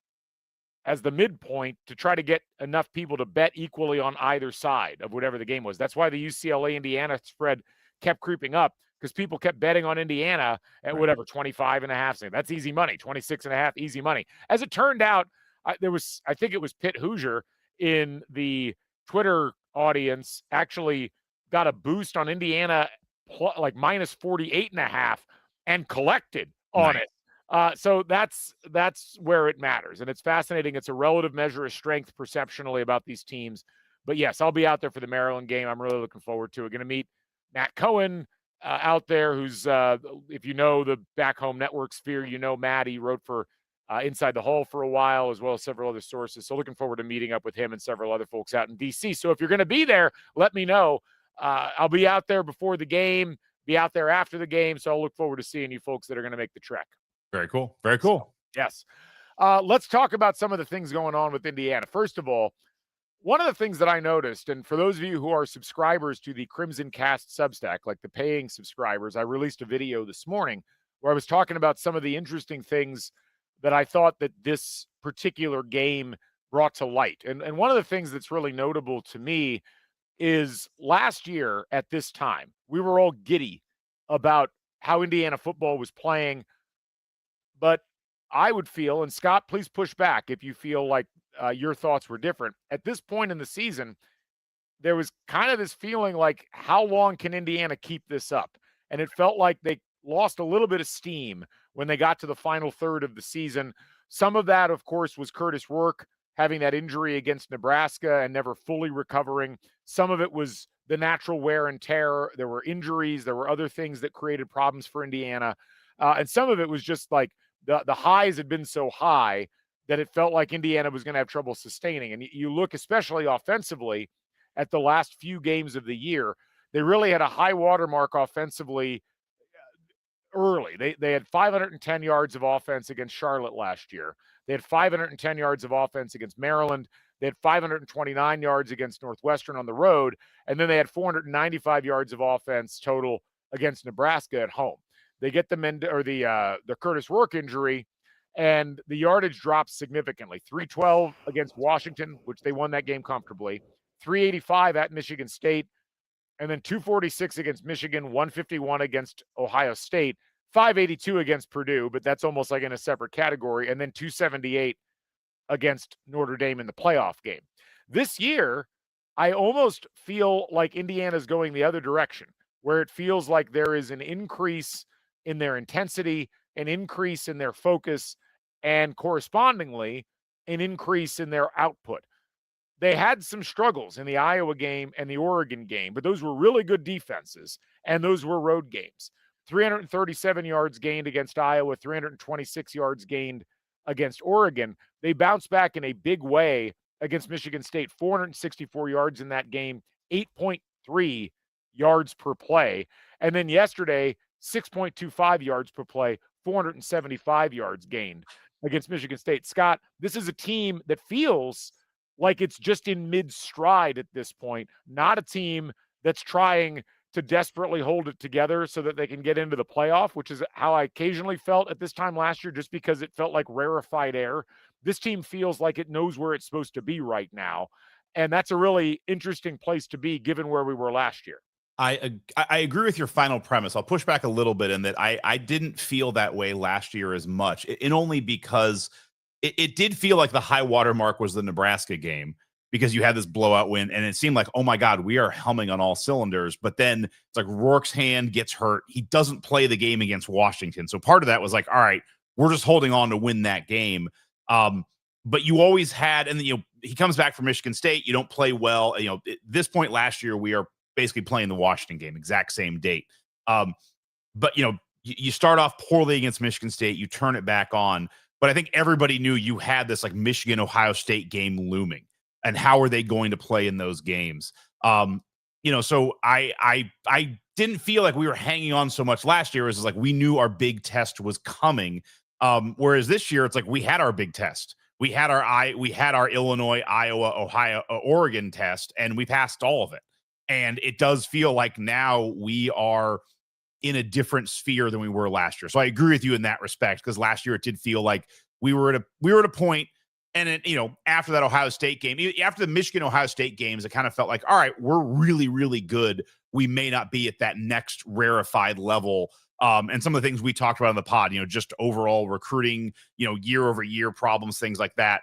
as the midpoint to try to get enough people to bet equally on either side of whatever the game was. That's why the UCLA Indiana spread kept creeping up, because people kept betting on Indiana at whatever 25.5. That's easy money. 26.5, easy money. As it turned out, I think it was Pitt Hoosier in the Twitter audience actually got a boost on Indiana like minus 48.5 and collected on it. So that's where it matters. And it's fascinating. It's a relative measure of strength perceptionally about these teams. But yes, I'll be out there for the Maryland game. I'm really looking forward to it. Going to meet Matt Cohen out there, who's, if you know the Back Home Network sphere, you know Matt. He wrote for Inside the Hall for a while, as well as several other sources. So looking forward to meeting up with him and several other folks out in D.C. So if you're going to be there, let me know. I'll be out there before the game, be out there after the game. So I'll look forward to seeing you folks that are going to make the trek. Very cool. Very cool. So, yes. Let's talk about some of the things going on with Indiana. First of all, one of the things that I noticed, and for those of you who are subscribers to the Crimson Cast Substack, like the paying subscribers, I released a video this morning where I was talking about some of the interesting things that I thought that this particular game brought to light. And one of the things that's really notable to me is last year at this time, we were all giddy about how Indiana football was playing. But I would feel, and Scott, please push back if you feel like your thoughts were different. At this point in the season, there was kind of this feeling like, how long can Indiana keep this up? And it felt like they lost a little bit of steam when they got to the final third of the season. Some of that, of course, was Curtis Rourke having that injury against Nebraska and never fully recovering. Some of it was the natural wear and tear. There were injuries. There were other things that created problems for Indiana. And some of it was just like the highs had been so high that it felt like Indiana was going to have trouble sustaining. And you look especially offensively at the last few games of the year, they really had a high watermark offensively early. They had 510 yards of offense against Charlotte last year. They had 510 yards of offense against Maryland. They had 529 yards against Northwestern on the road, and then they had 495 yards of offense total against Nebraska at home. They get the Curtis Rourke injury, and the yardage drops significantly. 312 against Washington, which they won that game comfortably. 385 at Michigan State, and then 246 against Michigan, 151 against Ohio State, 582 against Purdue, but that's almost like in a separate category, and then 278 against Notre Dame in the playoff game. This year, I almost feel like Indiana's going the other direction, where it feels like there is an increase in their intensity, an increase in their focus, and correspondingly, an increase in their output. They had some struggles in the Iowa game and the Oregon game, but those were really good defenses, and those were road games. 337 yards gained against Iowa, 326 yards gained against Oregon. They bounced back in a big way against Michigan State, 464 yards in that game, 8.3 yards per play. And then yesterday, 6.25 yards per play, 475 yards gained against Michigan State. Scott, this is a team that feels like it's just in mid-stride at this point, not a team that's trying to desperately hold it together so that they can get into the playoff, which is how I occasionally felt at this time last year, just because it felt like rarefied air. This team feels like it knows where it's supposed to be right now, and that's a really interesting place to be given where we were last year. I agree with your final premise. I'll push back a little bit in that I didn't feel that way last year as much, and only because it did feel like the high water mark was the Nebraska game, because you had this blowout win and it seemed like, oh my God, we are humming on all cylinders. But then it's like Rourke's hand gets hurt. He doesn't play the game against Washington. So part of that was like, all right, we're just holding on to win that game. But you always had, and he comes back from Michigan State. You don't play well. At this point last year, we are basically playing the Washington game, exact same date. But you start off poorly against Michigan State. You turn it back on. But I think everybody knew you had this like Michigan, Ohio State game looming, and how are they going to play in those games? So I didn't feel like we were hanging on so much last year. It was like we knew our big test was coming. Whereas this year, it's like we had our big test. We had our Illinois, Iowa, Ohio, Oregon test, and we passed all of it. And it does feel like now we are in a different sphere than we were last year. So I agree with you in that respect, because last year it did feel like we were at a point, and it, after that Ohio State game, after the Michigan Ohio State games, it kind of felt like, all right, we're really, really good. We may not be at that next rarefied level. And some of the things we talked about on the pod, just overall recruiting, year over year problems, things like that.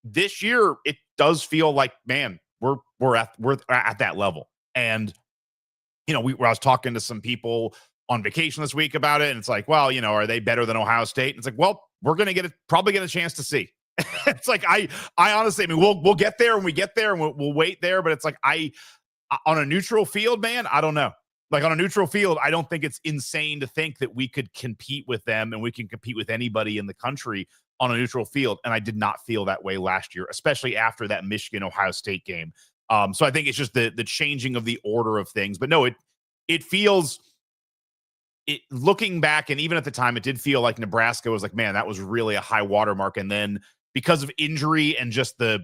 This year it does feel like, man, we're at that level. And I was talking to some people on vacation this week about it, and it's like, well, are they better than Ohio State? And it's like, well, we're going to probably get a chance to see. It's like, I honestly, we'll get there when we get there, and we'll wait there. But it's like, on a neutral field, man, I don't know. Like on a neutral field, I don't think it's insane to think that we could compete with them, and we can compete with anybody in the country on a neutral field. And I did not feel that way last year, especially after that Michigan Ohio State game. So I think it's just the changing of the order of things. But no, it feels, looking back, and even at the time, it did feel like Nebraska was like, man, that was really a high watermark. And then because of injury and just the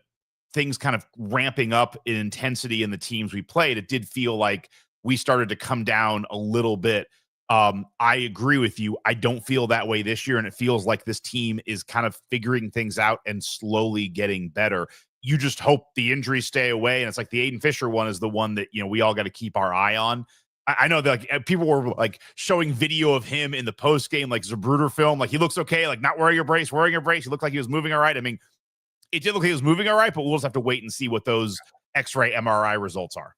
things kind of ramping up in intensity in the teams we played, it did feel like we started to come down a little bit. I agree with you. I don't feel that way this year. And it feels like this team is kind of figuring things out and slowly getting better. You just hope the injuries stay away. And it's like the Aiden Fisher one is the one that, we all got to keep our eye on. I know that like people were like showing video of him in the post game, like Zabruder film. Like he looks okay, like not wearing a brace, wearing a brace. He looked like he was moving all right. I mean, it did look like he was moving all right, but we'll just have to wait and see what those X-ray MRI results are.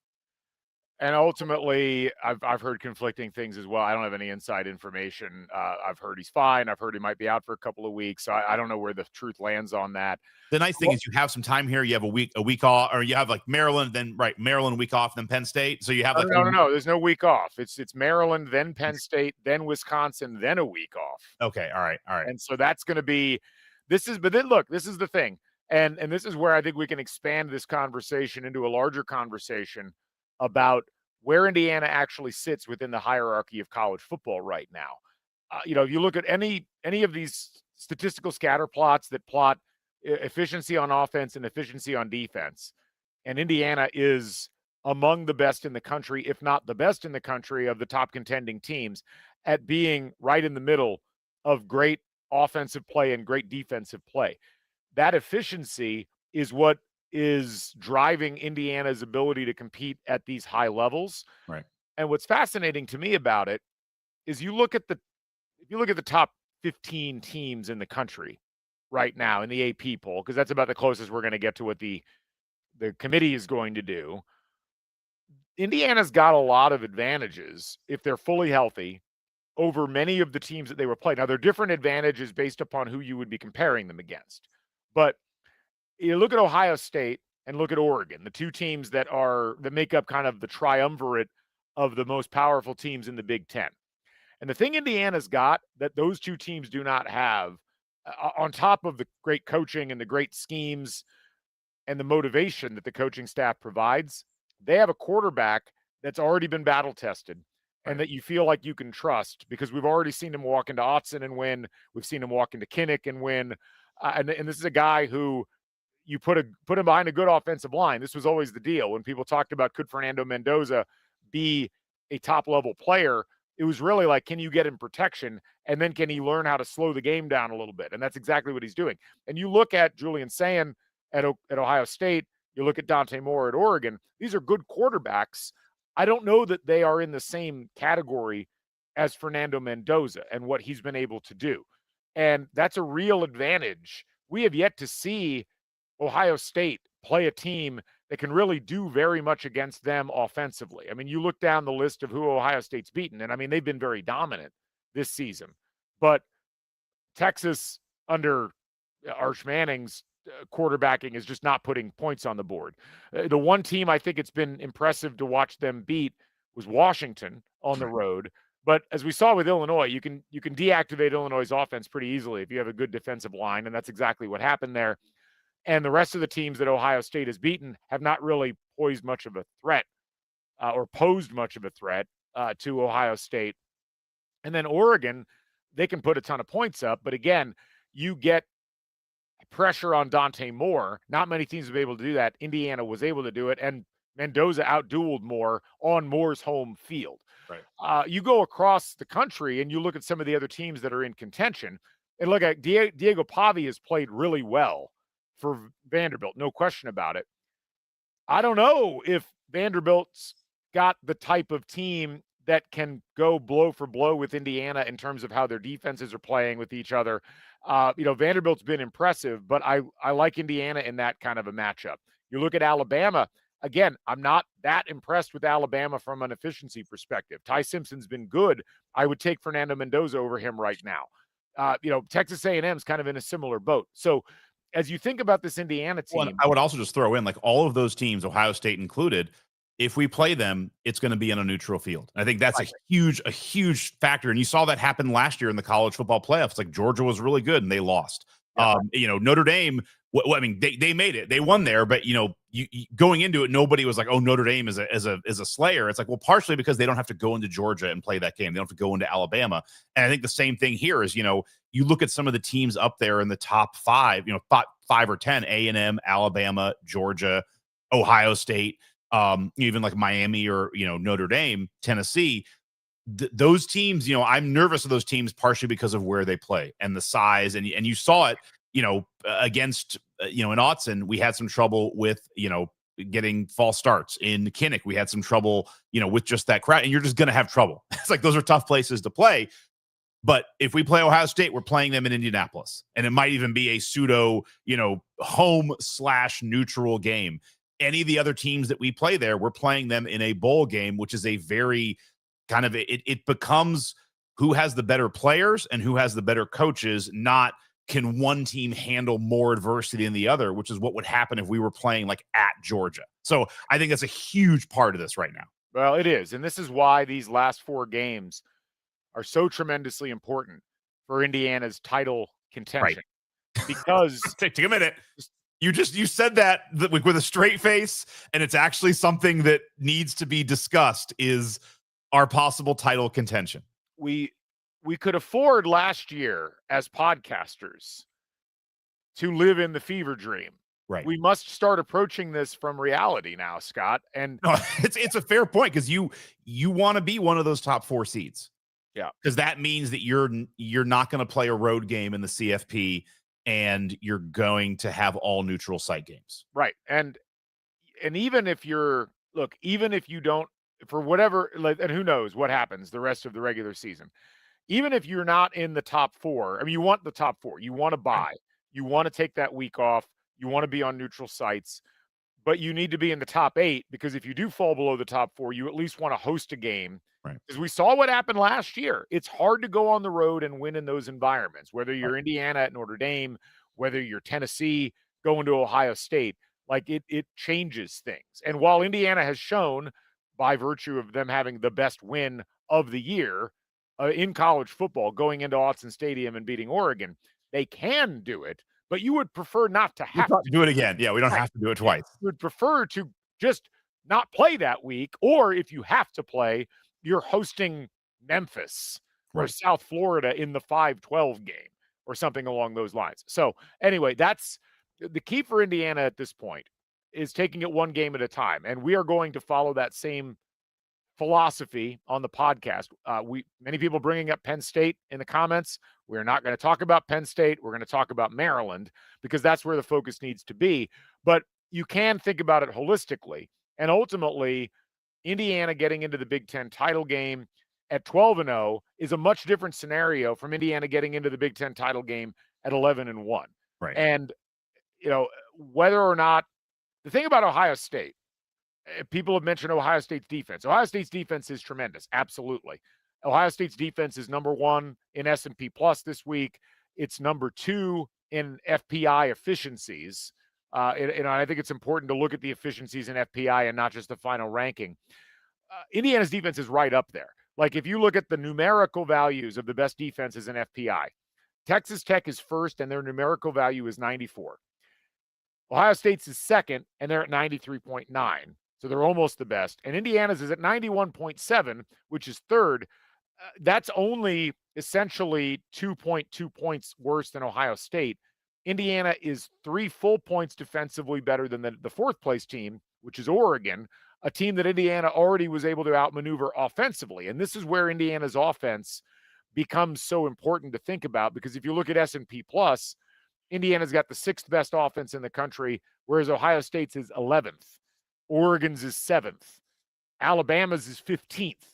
And ultimately, I've heard conflicting things as well. I don't have any inside information. I've heard he's fine. I've heard he might be out for a couple of weeks. So I don't know where the truth lands on that. The nice thing is you have some time here. You have a week off, or you have like Maryland, then Maryland week off, then Penn State. So you have like no. There's no week off. It's Maryland, then Penn State, then Wisconsin, then a week off. Okay, all right. And so that's going to be but then look, this is the thing. And this is where I think we can expand this conversation into a larger conversation about where Indiana actually sits within the hierarchy of college football right now. If you look at any of these statistical scatter plots that plot efficiency on offense and efficiency on defense, and Indiana is among the best in the country, if not the best in the country, of the top contending teams at being right in the middle of great offensive play and great defensive play. That efficiency is what is driving Indiana's ability to compete at these high levels. Right. And what's fascinating to me about it is if you look at the top 15 teams in the country right now in the AP poll, because that's about the closest we're going to get to what the committee is going to do. Indiana's got a lot of advantages if they're fully healthy over many of the teams that they were playing. Now, they're different advantages based upon who you would be comparing them against. But you look at Ohio State and look at Oregon, the two teams that make up kind of the triumvirate of the most powerful teams in the Big Ten. And the thing Indiana's got that those two teams do not have, on top of the great coaching and the great schemes and the motivation that the coaching staff provides, they have a quarterback that's already been battle tested and that you feel like you can trust, because we've already seen him walk into Autzen and win. We've seen him walk into Kinnick and win. And this is a guy who you put him behind a good offensive line. This was always the deal. When people talked about could Fernando Mendoza be a top-level player, it was really like, can you get him protection? And then can he learn how to slow the game down a little bit? And that's exactly what he's doing. And you look at Julian Sayin at Ohio State, you look at Dante Moore at Oregon, these are good quarterbacks. I don't know that they are in the same category as Fernando Mendoza and what he's been able to do. And that's a real advantage. We have yet to see Ohio State play a team that can really do very much against them offensively. I mean, you look down the list of who Ohio State's beaten, and I mean, they've been very dominant this season. But Texas, under Arch Manning's quarterbacking, is just not putting points on the board. The one team I think it's been impressive to watch them beat was Washington on the road. But as we saw with Illinois, you can deactivate Illinois' offense pretty easily if you have a good defensive line, and that's exactly what happened there. And the rest of the teams that Ohio State has beaten have not really posed much of a threat to Ohio State. And then Oregon, they can put a ton of points up. But again, you get pressure on Dante Moore. Not many teams have been able to do that. Indiana was able to do it. And Mendoza outdueled Moore on Moore's home field. Right. You go across the country and you look at some of the other teams that are in contention. And look at Diego Pavia has played really well for Vanderbilt, no question about it. I don't know if Vanderbilt's got the type of team that can go blow for blow with Indiana in terms of how their defenses are playing with each other. Vanderbilt's been impressive, but I like Indiana in that kind of a matchup. You look at Alabama, again, I'm not that impressed with Alabama from an efficiency perspective. Ty Simpson's been good. I would take Fernando Mendoza over him right now. Texas A&M's kind of in a similar boat. So as you think about this Indiana team, well, I would also just throw in, like, all of those teams, Ohio State included, if we play them, it's going to be on a neutral field. I think that's a huge factor. And you saw that happen last year in the college football playoffs. Like, Georgia was really good and they lost. Yeah. Notre Dame, they made it. They won there, but you going into it, nobody was like, "Oh, Notre Dame is a slayer." It's like, well, partially because they don't have to go into Georgia and play that game. They don't have to go into Alabama. And I think the same thing here is, you look at some of the teams up there in the top five, 5 or 10, A&M, Alabama, Georgia, Ohio State, even like Miami or, Notre Dame, Tennessee. Those teams, I'm nervous of those teams partially because of where they play and the size. And you saw it, against, in Autzen, we had some trouble with, getting false starts. In Kinnick, we had some trouble, with just that crowd, and you're just going to have trouble. It's like those are tough places to play. But if we play Ohio State, we're playing them in Indianapolis, and it might even be a pseudo, home/neutral game. Any of the other teams that we play there, we're playing them in a bowl game, which is a very kind of, it becomes who has the better players and who has the better coaches, not can one team handle more adversity than the other, which is what would happen if we were playing like at Georgia. So I think that's a huge part of this right now. Well, it is. And this is why these last 4 games are so tremendously important for Indiana's title contention. Right. Because take a minute. You said that with a straight face, and it's actually something that needs to be discussed, is our possible title contention. We could afford last year as podcasters to live in the fever dream. Right. We must start approaching this from reality now, Scott. And no, it's a fair point, because you want to be one of those top 4 seeds. Yeah. Because that means that you're not going to play a road game in the CFP, and you're going to have all neutral site games. Right. And even if even if you don't, for whatever, and who knows what happens the rest of the regular season, even if you're not in the top 4, I mean, you want the top 4, you want to buy, you want to take that week off, you want to be on neutral sites, but you need to be in the top 8, because if you do fall below the top 4, you at least want to host a game. Right. Because we saw what happened last year. It's hard to go on the road and win in those environments, whether you're Indiana at Notre Dame, whether you're Tennessee going to Ohio State. Like it changes things. And while Indiana has shown, by virtue of them having the best win of the year in college football, going into Autzen Stadium and beating Oregon, they can do it. But you would prefer not to have to do it again. Yeah, we don't have to do it twice. You would prefer to just not play that week, or if you have to play, you're hosting Memphis or South Florida in the 5-12 game or something along those lines. So anyway, that's the key for Indiana at this point, is taking it one game at a time. And we are going to follow that same philosophy on the podcast. Many people bringing up Penn State in the comments. We're not going to talk about Penn State. We're going to talk about Maryland, because that's where the focus needs to be. But you can think about it holistically. And ultimately, Indiana getting into the Big Ten title game at 12-0 is a much different scenario from Indiana getting into the Big Ten title game at 11-1. Right. And, whether or not – the thing about Ohio State, people have mentioned Ohio State's defense. Ohio State's defense is tremendous, absolutely. Ohio State's defense is number 1 in S&P Plus this week. It's number 2 in FPI efficiencies. I think it's important to look at the efficiencies in FPI and not just the final ranking. Indiana's defense is right up there. Like, if you look at the numerical values of the best defenses in FPI, Texas Tech is first, and their numerical value is 94. Ohio State's is second, and they're at 93.9. So they're almost the best. And Indiana's is at 91.7, which is third. That's only essentially 2.2 points worse than Ohio State. Indiana is 3 full points defensively better than the 4th place team, which is Oregon, a team that Indiana already was able to outmaneuver offensively. And this is where Indiana's offense becomes so important to think about, because if you look at S&P Plus, Indiana's got the 6th best offense in the country, whereas Ohio State's is 11th. Oregon's is 7th. Alabama's is 15th.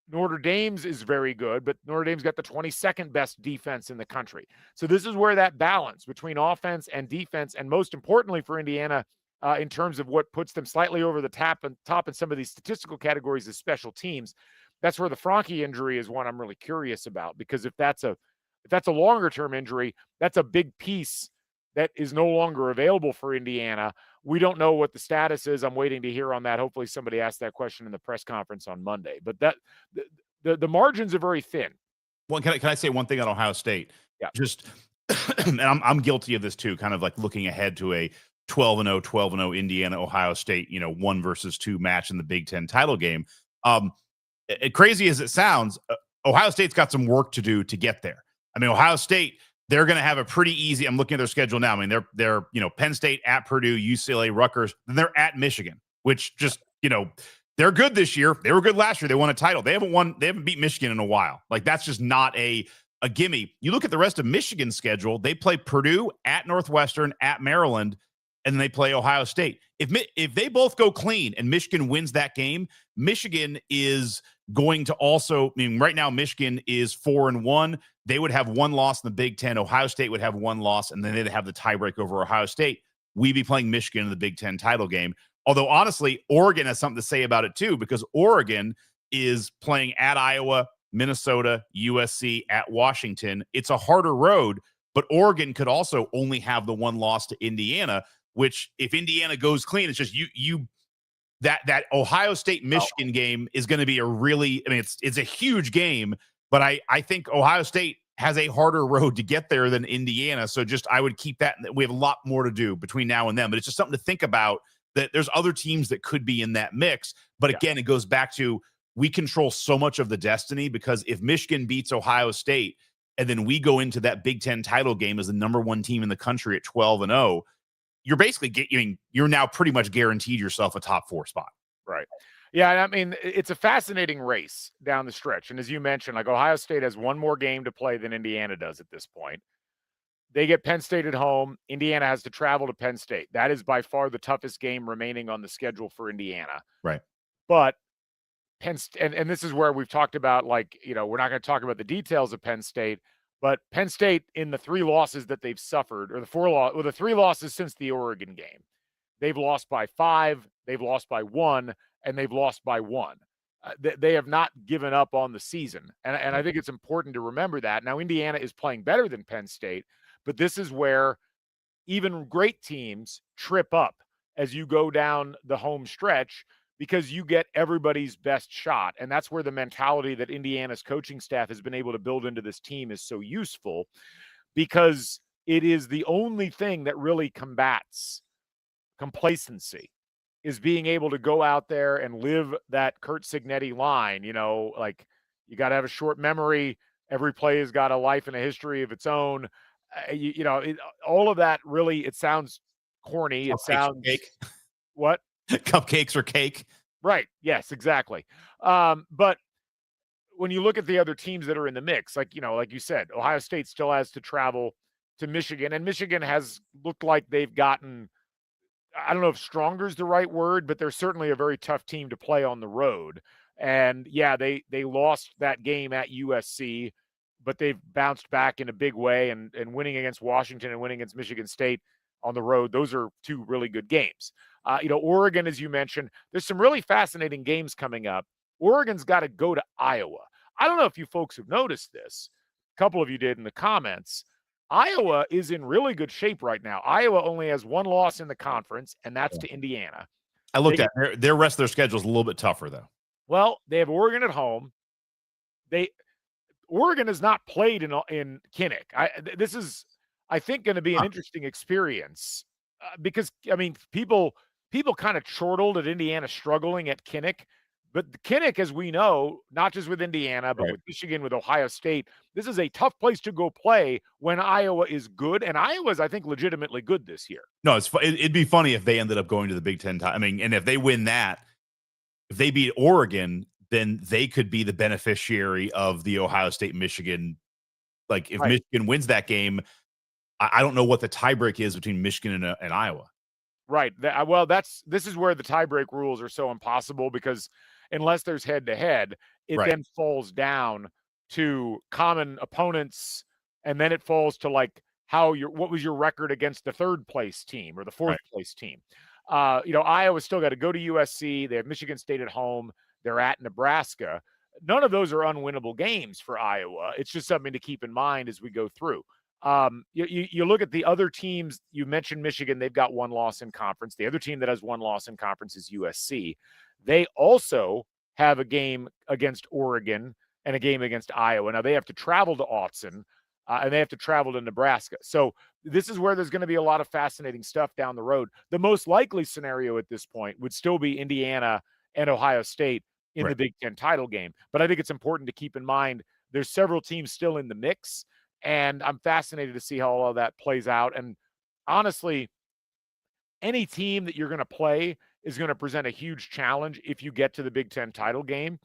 Notre Dame's is very good, but Notre Dame's got the 22nd best defense in the country. So this is where that balance between offense and defense, and most importantly for Indiana, in terms of what puts them slightly over the top in some of these statistical categories, is special teams. That's where the Franke injury is one I'm really curious about, because if that's a longer-term injury, that's a big piece that is no longer available for Indiana. We don't know what the status is. I'm waiting to hear on that. Hopefully somebody asked that question in the press conference on Monday. But the margins are very thin. Well, can I say one thing on Ohio State? Yeah. Just, and I'm guilty of this too, kind of like looking ahead to a 12-0 Indiana, Ohio State, 1 versus 2 match in the Big Ten title game. Crazy as it sounds, Ohio State's got some work to do to get there. I mean, Ohio State, they're going to have a pretty easy, I'm looking at their schedule now. I mean, they're Penn State, at Purdue, UCLA, Rutgers, then they're at Michigan, which just, they're good this year. They were good last year. They won a title. They haven't beat Michigan in a while. Like, that's just not a gimme. You look at the rest of Michigan's schedule, they play Purdue, at Northwestern, at Maryland, and then they play Ohio State. If they both go clean and Michigan wins that game, Michigan is going to also, I mean, right now Michigan is 4-1. They would have one loss in the Big Ten. Ohio State would have one loss, and then they'd have the tiebreak over Ohio State. We'd be playing Michigan in the Big Ten title game. Although, honestly, Oregon has something to say about it, too, because Oregon is playing at Iowa, Minnesota, USC, at Washington. It's a harder road, but Oregon could also only have the one loss to Indiana, which if Indiana goes clean, it's just that Ohio State Michigan game is going to be it's a huge game, but I think Ohio State has a harder road to get there than Indiana. So I would keep that. We have a lot more to do between now and then, but it's just something to think about, that there's other teams that could be in that mix. But again, it goes back to, we control so much of the destiny, because if Michigan beats Ohio State and then we go into that Big Ten title game as the number one team in the country at 12-0, you're basically you're now pretty much guaranteed yourself a top 4 spot. Right. Yeah. And I mean, it's a fascinating race down the stretch. And as you mentioned, like, Ohio State has one more game to play than Indiana does at this point. They get Penn State at home. Indiana has to travel to Penn State. That is by far the toughest game remaining on the schedule for Indiana. Right. But Penn State, and this is where we've talked about, like, we're not going to talk about the details of Penn State, but Penn State, in the 3 losses that they've suffered, or the 3 losses since the Oregon game, they've lost by 5, they've lost by 1, and they've lost by 1. They have not given up on the season. And I think it's important to remember that. Now, Indiana is playing better than Penn State, but this is where even great teams trip up as you go down the home stretch, because you get everybody's best shot. And that's where the mentality that Indiana's coaching staff has been able to build into this team is so useful, because it is the only thing that really combats complacency, is being able to go out there and live that Curt Cignetti line, like, you got to have a short memory. Every play has got a life and a history of its own. All of that, really, it sounds corny. It sounds cake. What? Cupcakes or cake. Right. Yes, exactly. But when you look at the other teams that are in the mix, like you said, Ohio State still has to travel to Michigan, and Michigan has looked like they've gotten, I don't know if stronger is the right word, but they're certainly a very tough team to play on the road. And yeah, they lost that game at USC, but they've bounced back in a big way, and winning against Washington and winning against Michigan State on the road, those are 2 really good games. Oregon, as you mentioned, there's some really fascinating games coming up. Oregon's got to go to Iowa. I don't know if you folks have noticed this. A couple of you did in the comments. Iowa is in really good shape right now. Iowa only has 1 loss in the conference, and that's to Indiana. I looked at their rest of their schedule is a little bit tougher, though. Well, they have Oregon at home. Oregon has not played in Kinnick. This is, I think, going to be an interesting experience, because, I mean, people kind of chortled at Indiana struggling at Kinnick. But Kinnick, as we know, not just with Indiana, but with Michigan, with Ohio State, this is a tough place to go play when Iowa is good. And Iowa's, I think, legitimately good this year. No, it'd be funny if they ended up going to the Big Ten. And if they win that, if they beat Oregon, then they could be the beneficiary of the Ohio State-Michigan. Like, if Michigan wins that game, I don't know what the tiebreak is between Michigan and Iowa. Right. This is where the tiebreak rules are so impossible, because unless there's head-to-head, it then falls down to common opponents, and then it falls to, like, what was your record against the 3rd place team or the 4th place team. Iowa's still got to go to USC. They have Michigan State at home. They're at Nebraska. None of those are unwinnable games for Iowa. It's just something to keep in mind as we go through. You look at the other teams. You mentioned Michigan. They've got 1 loss in conference. The other team that has 1 loss in conference is USC. They also have a game against Oregon and a game against Iowa. Now, they have to travel to Autzen, and they have to travel to Nebraska. So this is where there's going to be a lot of fascinating stuff down the road. The most likely scenario at this point would still be Indiana and Ohio State in the Big Ten title game. But I think it's important to keep in mind there's several teams still in the mix, and I'm fascinated to see how all of that plays out. And honestly, any team that you're going to play is going to present a huge challenge if you get to the Big Ten title game.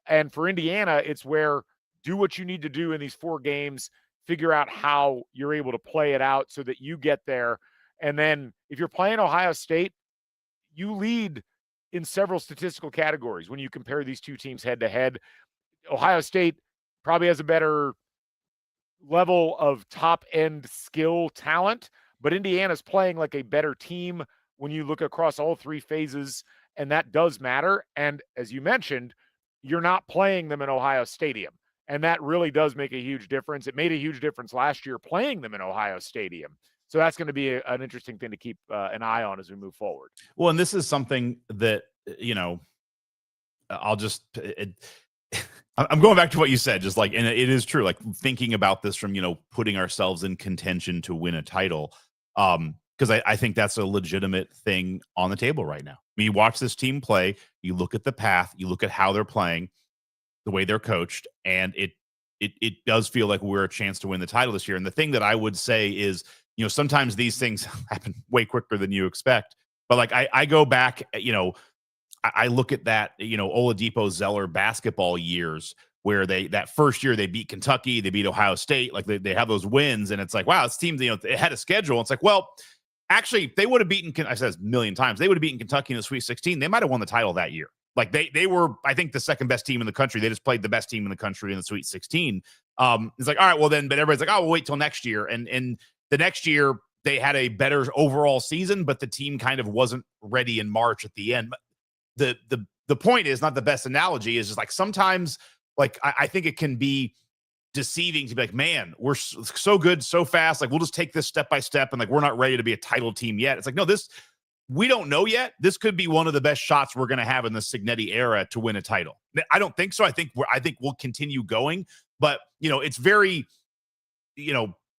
And for Indiana, it's where do what you need to do in these 4 games, figure out how you're able to play it out so that you get there And then if you're playing Ohio State, you lead in several statistical categories when you compare these two teams head to head. Ohio State probably has a better level of top end skill talent, but Indiana's playing like a better team when you look across all three phases, and that does matter. And as you mentioned, you're not playing them in Ohio Stadium, and that really does make a huge difference. It made a huge difference last year playing them in Ohio Stadium. So that's going to be an interesting thing to keep an eye on as we move forward. Well, and this is something that, I'll just, I'm going back to what you said, just like, and it is true, like thinking about this from, putting ourselves in contention to win a title. Because I think that's a legitimate thing on the table right now. I mean, you watch this team play, you look at the path, you look at how they're playing, the way they're coached, and it does feel like we're a chance to win the title this year. And the thing that I would say is, sometimes these things happen way quicker than you expect. But like I go back, I look at that, Oladipo Zeller basketball years where that first year they beat Kentucky, they beat Ohio State, like they have those wins, and it's like, wow, this team, it had a schedule. It's like, well, actually, if they would have beaten, I said this a million times, they would have beaten Kentucky in the Sweet 16, they might have won the title that year. Like they were, I think, the second best team in the country. They just played the best team in the country in the Sweet 16. It's like, all right, well then, but everybody's like, oh, we'll wait till next year. And the next year they had a better overall season, but the team kind of wasn't ready in March at the end. The point is, not the best analogy, is just like sometimes, like I think it can be deceiving to be like, man, we're so good so fast, like we'll just take this step by step, and like we're not ready to be a title team yet. It's like, no, we don't know yet. This could be one of the best shots we're going to have in the Cignetti era to win a title. I don't think so. I think we'll continue going, but it's very,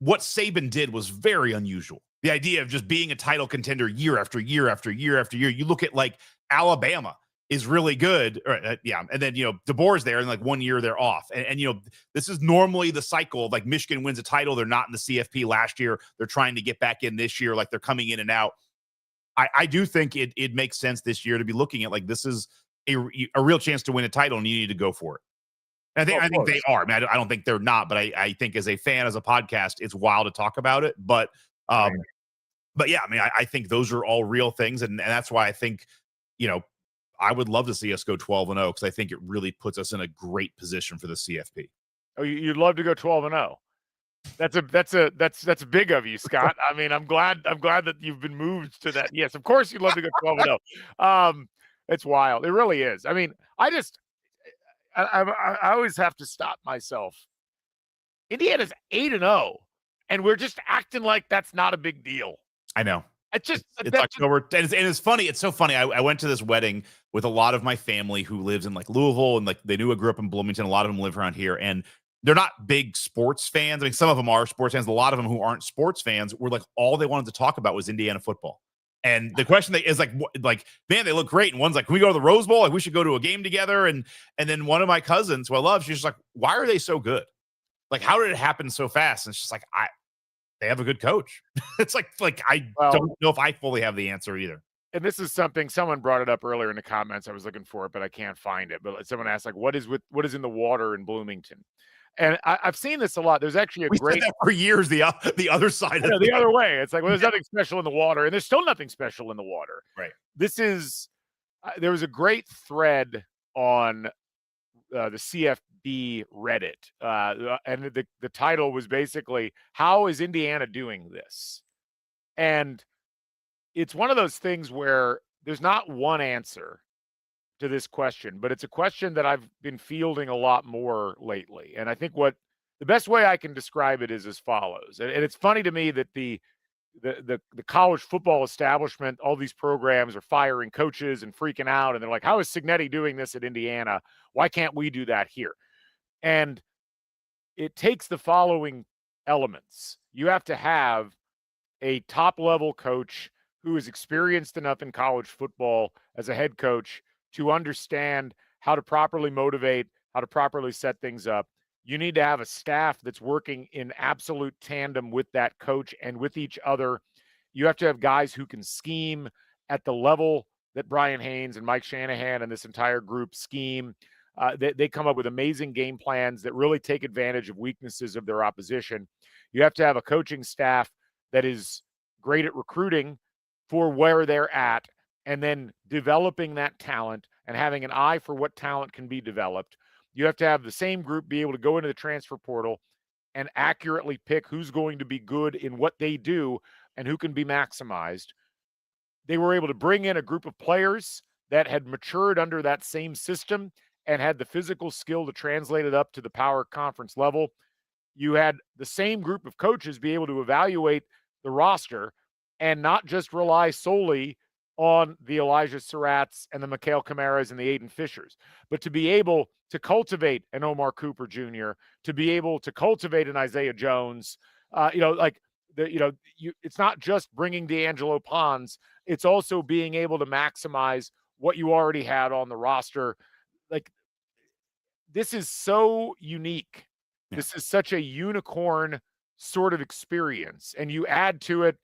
what Saban did was very unusual. The idea of just being a title contender year after year after year after year. You look at like Alabama is really good. And then, DeBoer's there, and like 1 year they're off. And this is normally the cycle of like Michigan wins a title. They're not in the CFP last year. They're trying to get back in this year. Like they're coming in and out. I do think it makes sense this year to be looking at like, this is a real chance to win a title, and you need to go for it. And I think they are. I mean, I don't think they're not, but I think as a fan, as a podcast, it's wild to talk about it. But yeah, I mean, I think those are all real things. And that's why I think, I would love to see us go 12-0, because I think it really puts us in a great position for the CFP. Oh, you'd love to go 12-0. That's big of you, Scott. I mean, I'm glad that you've been moved to that. Yes, of course you'd love to go 12-0. It's wild. It really is. I mean, I always have to stop myself. Indiana's 8-0, and we're just acting like that's not a big deal. I know. It's October, and it's funny. It's so funny. I went to this wedding with a lot of my family who lives in like Louisville, and like they knew I grew up in Bloomington. A lot of them live around here, and they're not big sports fans. I mean, some of them are sports fans. A lot of them who aren't sports fans were like, all they wanted to talk about was Indiana football. And the question is like, man, they look great. And one's like, can we go to the Rose Bowl? Like, we should go to a game together. And then one of my cousins, who I love, she's just like, why are they so good? Like, how did it happen so fast? And it's just like, they have a good coach. It's like I don't know if I fully have the answer either. And this is something someone brought it up earlier in the comments. I was looking for it, but I can't find it. But someone asked, like, what is in the water in Bloomington? And I've seen this a lot. There's actually we said that for years, the other side of the other way. It's like, well, there's nothing special in the water, and there's still nothing special in the water. Right. This is there was a great thread on the CFB Reddit, and the title was basically, how is Indiana doing this? And it's one of those things where there's not one answer to this question, but it's a question that I've been fielding a lot more lately. And I think the best way I can describe it is as follows. And it's funny to me that the college football establishment, all these programs are firing coaches and freaking out. And they're like, how is Cignetti doing this at Indiana? Why can't we do that here? And it takes the following elements. You have to have a top-level coach who is experienced enough in college football as a head coach to understand how to properly motivate, how to properly set things up. You need to have a staff that's working in absolute tandem with that coach and with each other. You have to have guys who can scheme at the level that Brian Haynes and Mike Shanahan and this entire group scheme. They come up with amazing game plans that really take advantage of weaknesses of their opposition. You have to have a coaching staff that is great at recruiting for where they're at, and then developing that talent and having an eye for what talent can be developed. You have to have the same group be able to go into the transfer portal and accurately pick who's going to be good in what they do and who can be maximized. They were able to bring in a group of players that had matured under that same system and had the physical skill to translate it up to the power conference level. You had the same group of coaches be able to evaluate the roster and not just rely solely on the Elijah Surratts and the Mikhail Camaras and the Aiden Fishers, but to be able to cultivate an Omar Cooper Jr., to be able to cultivate an Isaiah Jones. It's not just bringing D'Angelo Pons, it's also being able to maximize what you already had on the roster. Like, this is so unique. Yeah. This is such a unicorn sort of experience. And you add to it,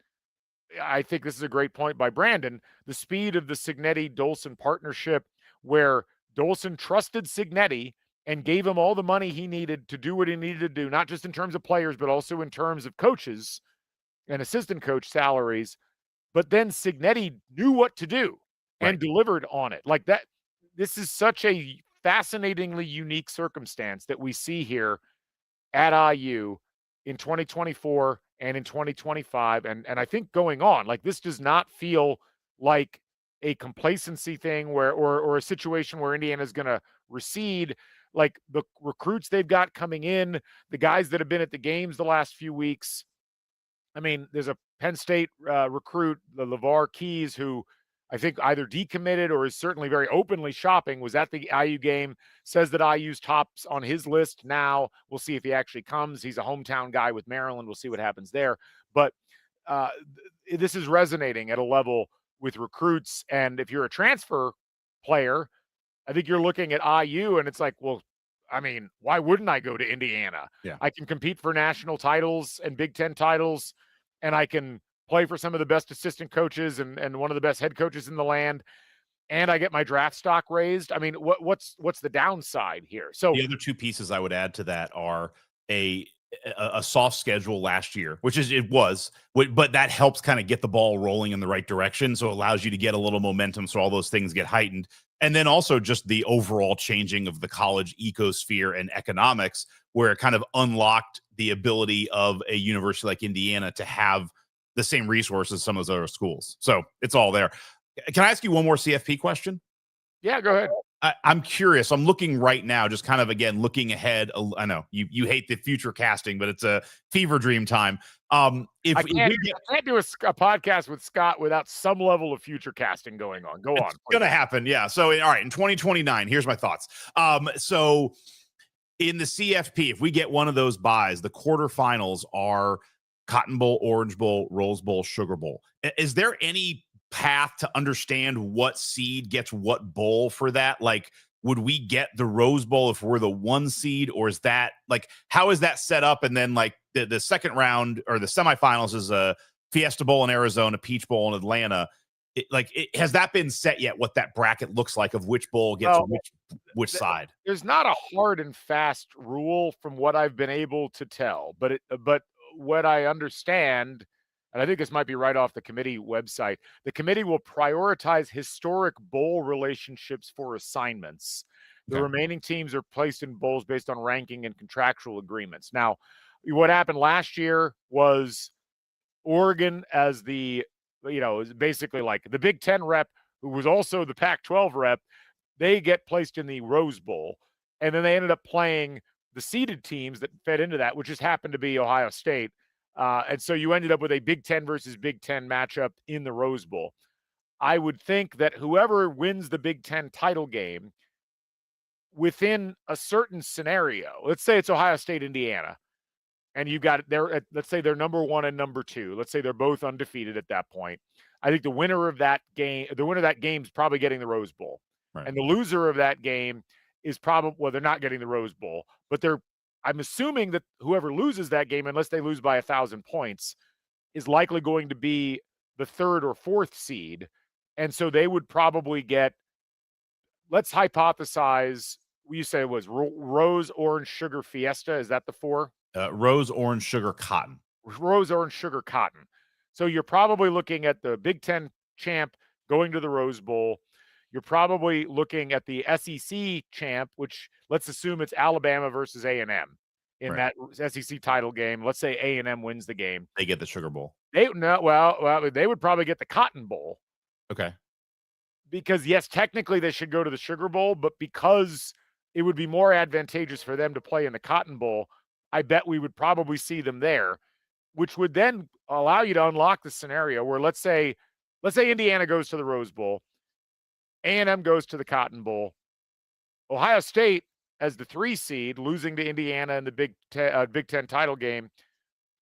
I think this is a great point by Brandon, the speed of the Signetti-Dolson partnership, where Dolson trusted Signetti and gave him all the money he needed to do what he needed to do, not just in terms of players, but also in terms of coaches and assistant coach salaries. But then Signetti knew what to do and delivered on it. Like that, this is such a fascinatingly unique circumstance that we see here at IU in 2024 and in 2025. And I think going on, like, this does not feel like a complacency thing where, or a situation where Indiana is going to recede. Like, the recruits they've got coming in, the guys that have been at the games the last few weeks. I mean, there's a Penn State recruit, the LeVar Keys, who I think either decommitted or is certainly very openly shopping, was at the IU game, says that IU's tops on his list now. We'll see if he actually comes. He's a hometown guy with Maryland. We'll see what happens there. But this is resonating at a level with recruits. And if you're a transfer player, I think you're looking at IU and it's like, well, I mean, why wouldn't I go to Indiana? Yeah. I can compete for national titles and Big Ten titles, and I can play for some of the best assistant coaches and one of the best head coaches in the land, and I get my draft stock raised. I mean, what's the downside here? So the other two pieces I would add to that are a soft schedule last year, which is it was, but that helps kind of get the ball rolling in the right direction. So it allows you to get a little momentum. So all those things get heightened. And then also just the overall changing of the college ecosphere and economics, where it kind of unlocked the ability of a university like Indiana to have the same resources as some of those other schools. So it's all there. Can I ask you one more CFP question? Yeah, go ahead. I'm curious. I'm looking right now, just kind of, again, looking ahead. I know you hate the future casting, but it's a fever dream time. I can't do a podcast with Scott without some level of future casting going on. Go on. It's going to happen. Yeah. So, all right. In 2029, here's my thoughts. So in the CFP, if we get one of those buys, the quarterfinals are Cotton Bowl, Orange Bowl, Rose Bowl, Sugar Bowl. Is there any path to understand what seed gets what bowl for that? Like, would we get the Rose Bowl if we're the 1 seed, or is that like, how is that set up? And then like the second round or the semifinals is a Fiesta Bowl in Arizona, Peach Bowl in Atlanta. Has that been set yet? What that bracket looks like of which bowl gets which side? There's not a hard and fast rule from what I've been able to tell, but what I understand, and I think this might be right off the committee website, the committee will prioritize historic bowl relationships for assignments. The remaining teams are placed in bowls based on ranking and contractual agreements. Now, what happened last year was Oregon, as basically like the Big Ten rep, who was also the Pac-12 rep, they get placed in the Rose Bowl. And then they ended up playing the seeded teams that fed into that, which just happened to be Ohio State. And so you ended up with a Big Ten versus Big Ten matchup in the Rose Bowl. I would think that whoever wins the Big Ten title game within a certain scenario, let's say it's Ohio State, Indiana, and you've got let's say they're number 1 and number 2. Let's say they're both undefeated at that point. I think the winner of that game is probably getting the Rose Bowl. Right. And the loser of that game is probably, well, they're not getting the Rose Bowl, but I'm assuming that whoever loses that game, unless they lose by 1,000 points, is likely going to be the 3rd or 4th seed. And so they would probably get, let's hypothesize, you say it was Rose, Orange, Sugar, Fiesta. Is that the 4? Rose, Orange, Sugar, Cotton. Rose, Orange, Sugar, Cotton. So you're probably looking at the Big Ten champ going to the Rose Bowl. You're probably looking at the SEC champ, which let's assume it's Alabama versus A&M in Right. that SEC title game. Let's say A&M wins the game. They get the Sugar Bowl. They would probably get the Cotton Bowl. Okay. Because, yes, technically they should go to the Sugar Bowl, but because it would be more advantageous for them to play in the Cotton Bowl, I bet we would probably see them there, which would then allow you to unlock the scenario where let's say Indiana goes to the Rose Bowl, A&M goes to the Cotton Bowl, Ohio State as the 3 seed, losing to Indiana in the Big Ten title game,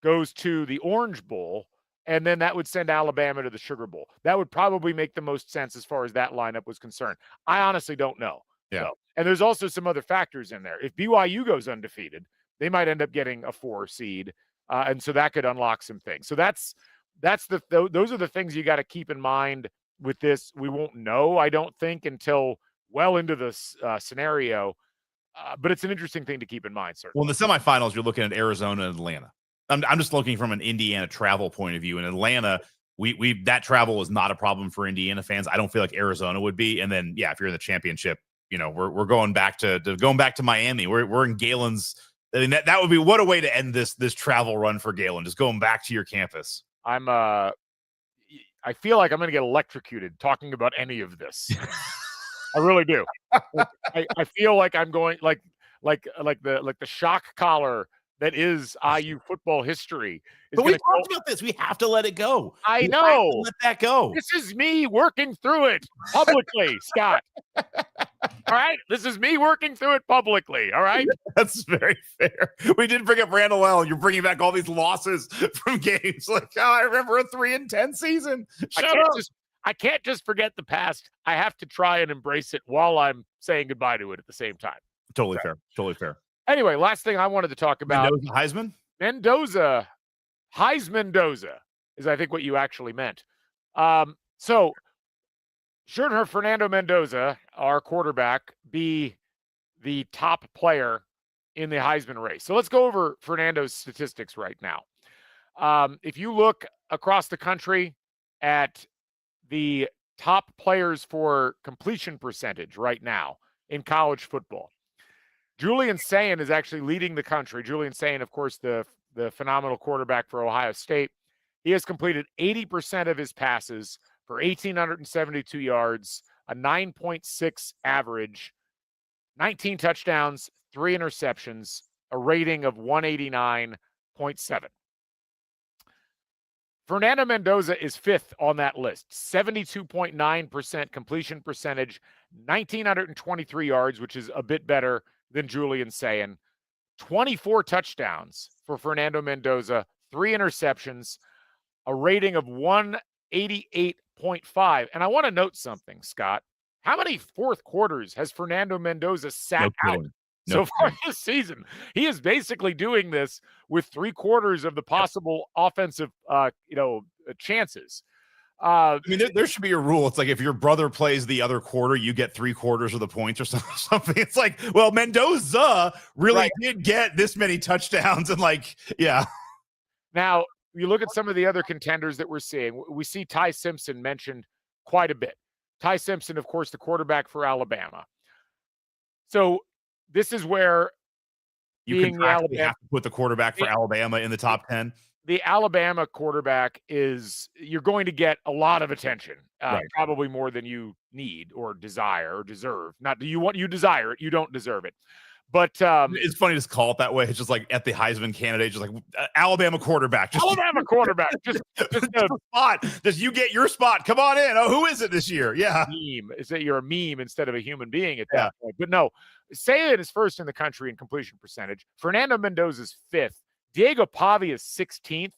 goes to the Orange Bowl, and then that would send Alabama to the Sugar Bowl. That would probably make the most sense as far as that lineup was concerned. I honestly don't know. Yeah. So, and there's also some other factors in there. If BYU goes undefeated, they might end up getting a 4 seed, and so that could unlock some things. So those are the things you got to keep in mind with this. We won't know, I don't think, until well into this scenario, but it's an interesting thing to keep in mind, certainly. Well, in the semifinals, you're looking at Arizona and Atlanta. I'm just looking from an Indiana travel point of view. In Atlanta, we that travel is not a problem for Indiana fans. I don't feel like Arizona would be. And then, yeah, if you're in the championship, we're going back to Miami. We're in Galen's. I mean, that would be what a way to end this travel run for Galen. Just going back to your campus. I feel like I'm going to get electrocuted talking about any of this. I really do. I feel like I'm going like the shock collar that is IU football history. But we talked about this. We have to let it go. I know. Let that go. This is me working through it publicly, Scott. All right? This is me working through it publicly, all right? That's very fair. We didn't bring up Randall L. You're bringing back all these losses from games. Like, I remember a 3-10 season. I can't just forget the past. I have to try and embrace it while I'm saying goodbye to it at the same time. Totally fair. Totally fair. Anyway, last thing I wanted to talk about. Mendoza Heisman-Mendoza is, I think, what you actually meant. So, should Fernando Mendoza, our quarterback, be the top player in the Heisman race? So let's go over Fernando's statistics right now. If you look across the country at the top players for completion percentage right now in college football, Julian Sayin is actually leading the country. Julian Sayin, of course, the phenomenal quarterback for Ohio State. He has completed 80% of his passes for 1,872 yards, a 9.6 average, 19 touchdowns, 3 interceptions, a rating of 189.7. Fernando Mendoza is 5th on that list, 72.9% completion percentage, 1,923 yards, which is a bit better than Julian Sayin. 24 touchdowns for Fernando Mendoza, 3 interceptions, a rating of 188.5. And I want to note something, Scott. How many fourth quarters has Fernando Mendoza sat out so far this season? He is basically doing this with 3/4 of the possible offensive, chances. I mean, there should be a rule. It's like if your brother plays the other quarter, you get 3/4 of the points or something. It's like, well, Mendoza really did get this many touchdowns and yeah. Now, you look at some of the other contenders that we're seeing. We see Ty Simpson mentioned quite a bit. Ty Simpson, of course, the quarterback for Alabama. So this is where you can have to put the quarterback for Alabama in the top 10. The Alabama quarterback you're going to get a lot of attention, probably more than you need or desire or deserve. Not do you desire it, you don't deserve it. But it's funny to call it that way. It's just like at the Heisman candidate, just like Alabama quarterback. Alabama quarterback. Just a spot. Just you get your spot. Come on in. Oh, who is it this year? Yeah. Meme. Is that you're a meme instead of a human being at that point. But no, Sayin is 1st in the country in completion percentage. Fernando Mendoza's 5th. Diego Pavia is 16th.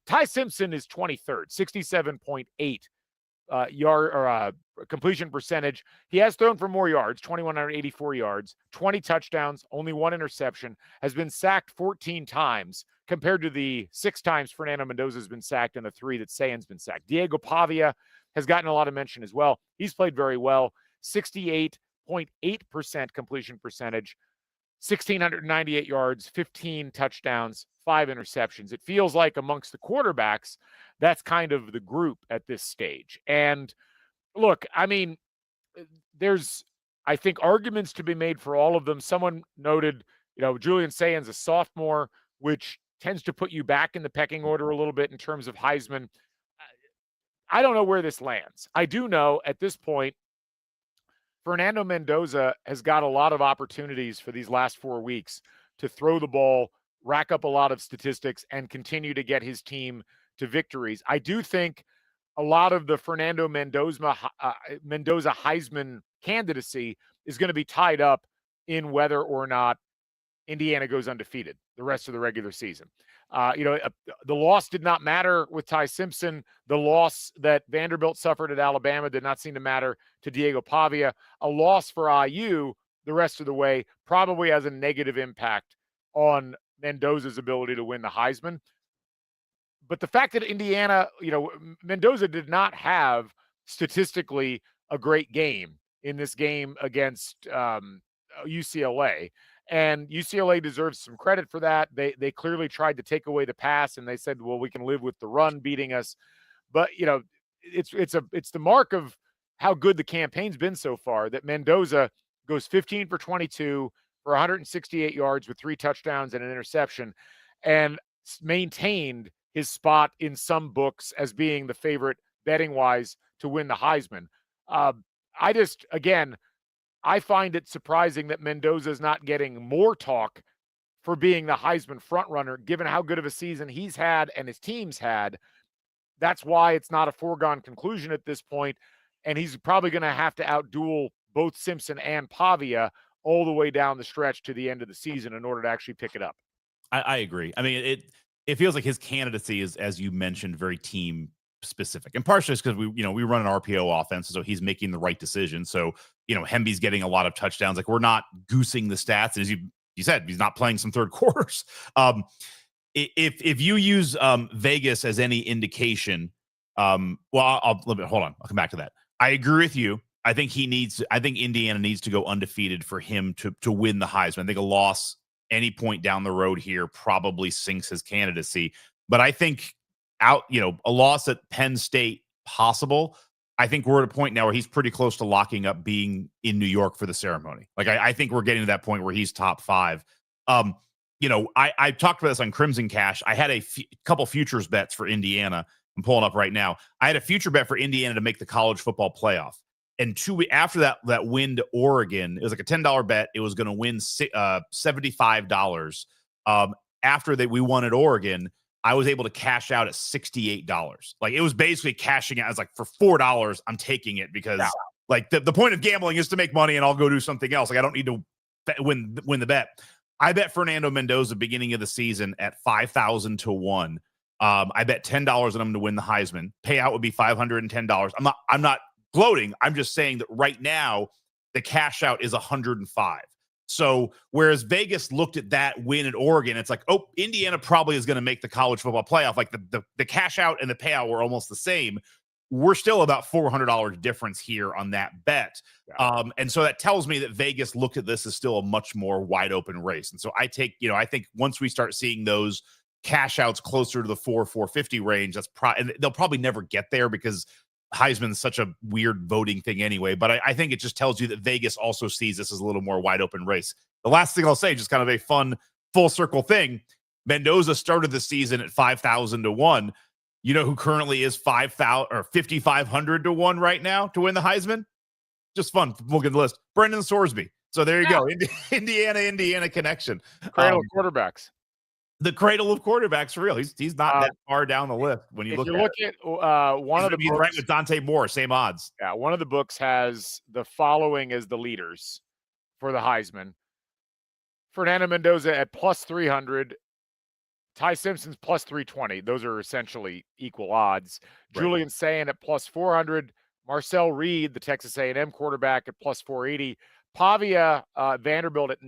Ty Simpson is 23rd, 67.8 completion percentage. He has thrown for more yards, 2,184 yards, 20 touchdowns, only 1 interception, has been sacked 14 times compared to the 6 times Fernando Mendoza has been sacked and the 3 that Sayin's been sacked. Diego Pavia has gotten a lot of mention as well. He's played very well, 68.8% completion percentage, 1,698 yards, 15 touchdowns, 5 interceptions. It feels like amongst the quarterbacks, that's kind of the group at this stage. And look, I mean, there's, I think, arguments to be made for all of them. Someone noted, Julian Sayin's a sophomore, which tends to put you back in the pecking order a little bit in terms of Heisman. I don't know where this lands. I do know at this point, Fernando Mendoza has got a lot of opportunities for these last 4 weeks to throw the ball, rack up a lot of statistics, and continue to get his team to victories. I do think a lot of the Fernando Mendoza Heisman candidacy is going to be tied up in whether or not Indiana goes undefeated the rest of the regular season. The loss did not matter with Ty Simpson. The loss that Vanderbilt suffered at Alabama did not seem to matter to Diego Pavia. A loss for IU the rest of the way probably has a negative impact on Mendoza's ability to win the Heisman. But the fact that Indiana, Mendoza did not have statistically a great game in this game against UCLA. And UCLA deserves some credit for that. They clearly tried to take away the pass, and they said, well, we can live with the run beating us. But, it's the mark of how good the campaign's been so far that Mendoza goes 15 for 22 for 168 yards with 3 touchdowns and an interception, and maintained his spot in some books as being the favorite betting-wise to win the Heisman. I find it surprising that Mendoza is not getting more talk for being the Heisman frontrunner, given how good of a season he's had and his team's had. That's why it's not a foregone conclusion at this point, and he's probably going to have to outduel both Simpson and Pavia all the way down the stretch to the end of the season in order to actually pick it up. I agree. I mean, it feels like his candidacy is, as you mentioned, very team specific, and partially because we run an RPO offense, so he's making the right decision. So Hemby's getting a lot of touchdowns. Like, we're not goosing the stats, as you said, he's not playing some third quarters. If you use Vegas as any indication, hold on, I'll come back to that. I agree with you. I think Indiana needs to go undefeated for him to win the Heisman. I think a loss any point down the road here probably sinks his candidacy. But I think a loss at Penn State possible. I think we're at a point now where he's pretty close to locking up being in New York for the ceremony. Like, I think we're getting to that point where he's top 5. I talked about this on Crimson Cash. I had a couple futures bets for Indiana. I'm pulling up right now. I had a future bet for Indiana to make the college football playoff. And 2 weeks after that win to Oregon, it was like a $10 bet. It was going to win $75. After we won at Oregon, I was able to cash out at $68. Like, it was basically cashing out. I was like, for $4, I'm taking it because like the point of gambling is to make money, and I'll go do something else. Like, I don't need to win the bet. I bet Fernando Mendoza beginning of the season at 5,000 to 1. I bet $10 on him to win the Heisman. Payout would be $510. I'm not gloating. I'm just saying that right now the cash out is 105. So whereas Vegas looked at that win at Oregon, it's like, oh, Indiana probably is going to make the college football playoff. Like, the cash out and the payout were almost the same. We're still about $400 difference here on that bet. Yeah. And so that tells me that Vegas looked at this as still a much more wide open race. And so I think once we start seeing those cash outs closer to the 450 range, and they'll probably never get there because Heisman is such a weird voting thing anyway. But I think it just tells you that Vegas also sees this as a little more wide open race. The last thing I'll say, just kind of a fun full circle thing. Mendoza started the season at 5,000 to 1. You know who currently is 5,000 or 5,500 to 1 right now to win the Heisman? Just fun. Look at the list. Brendan Sorsby. So there you go. Indiana connection. Cradle of quarterbacks. The cradle of quarterbacks, for real. He's not that far down the list when you look at one of the books, right with Dante Moore, same odds. Yeah, one of the books has the following as the leaders for the Heisman: Fernando Mendoza at plus 300, Ty Simpson's plus 320. Those are essentially equal odds. Right. Julian Sayin at plus 400, Marcel Reed, the Texas A&M quarterback, at plus 480. Pavia, Vanderbilt at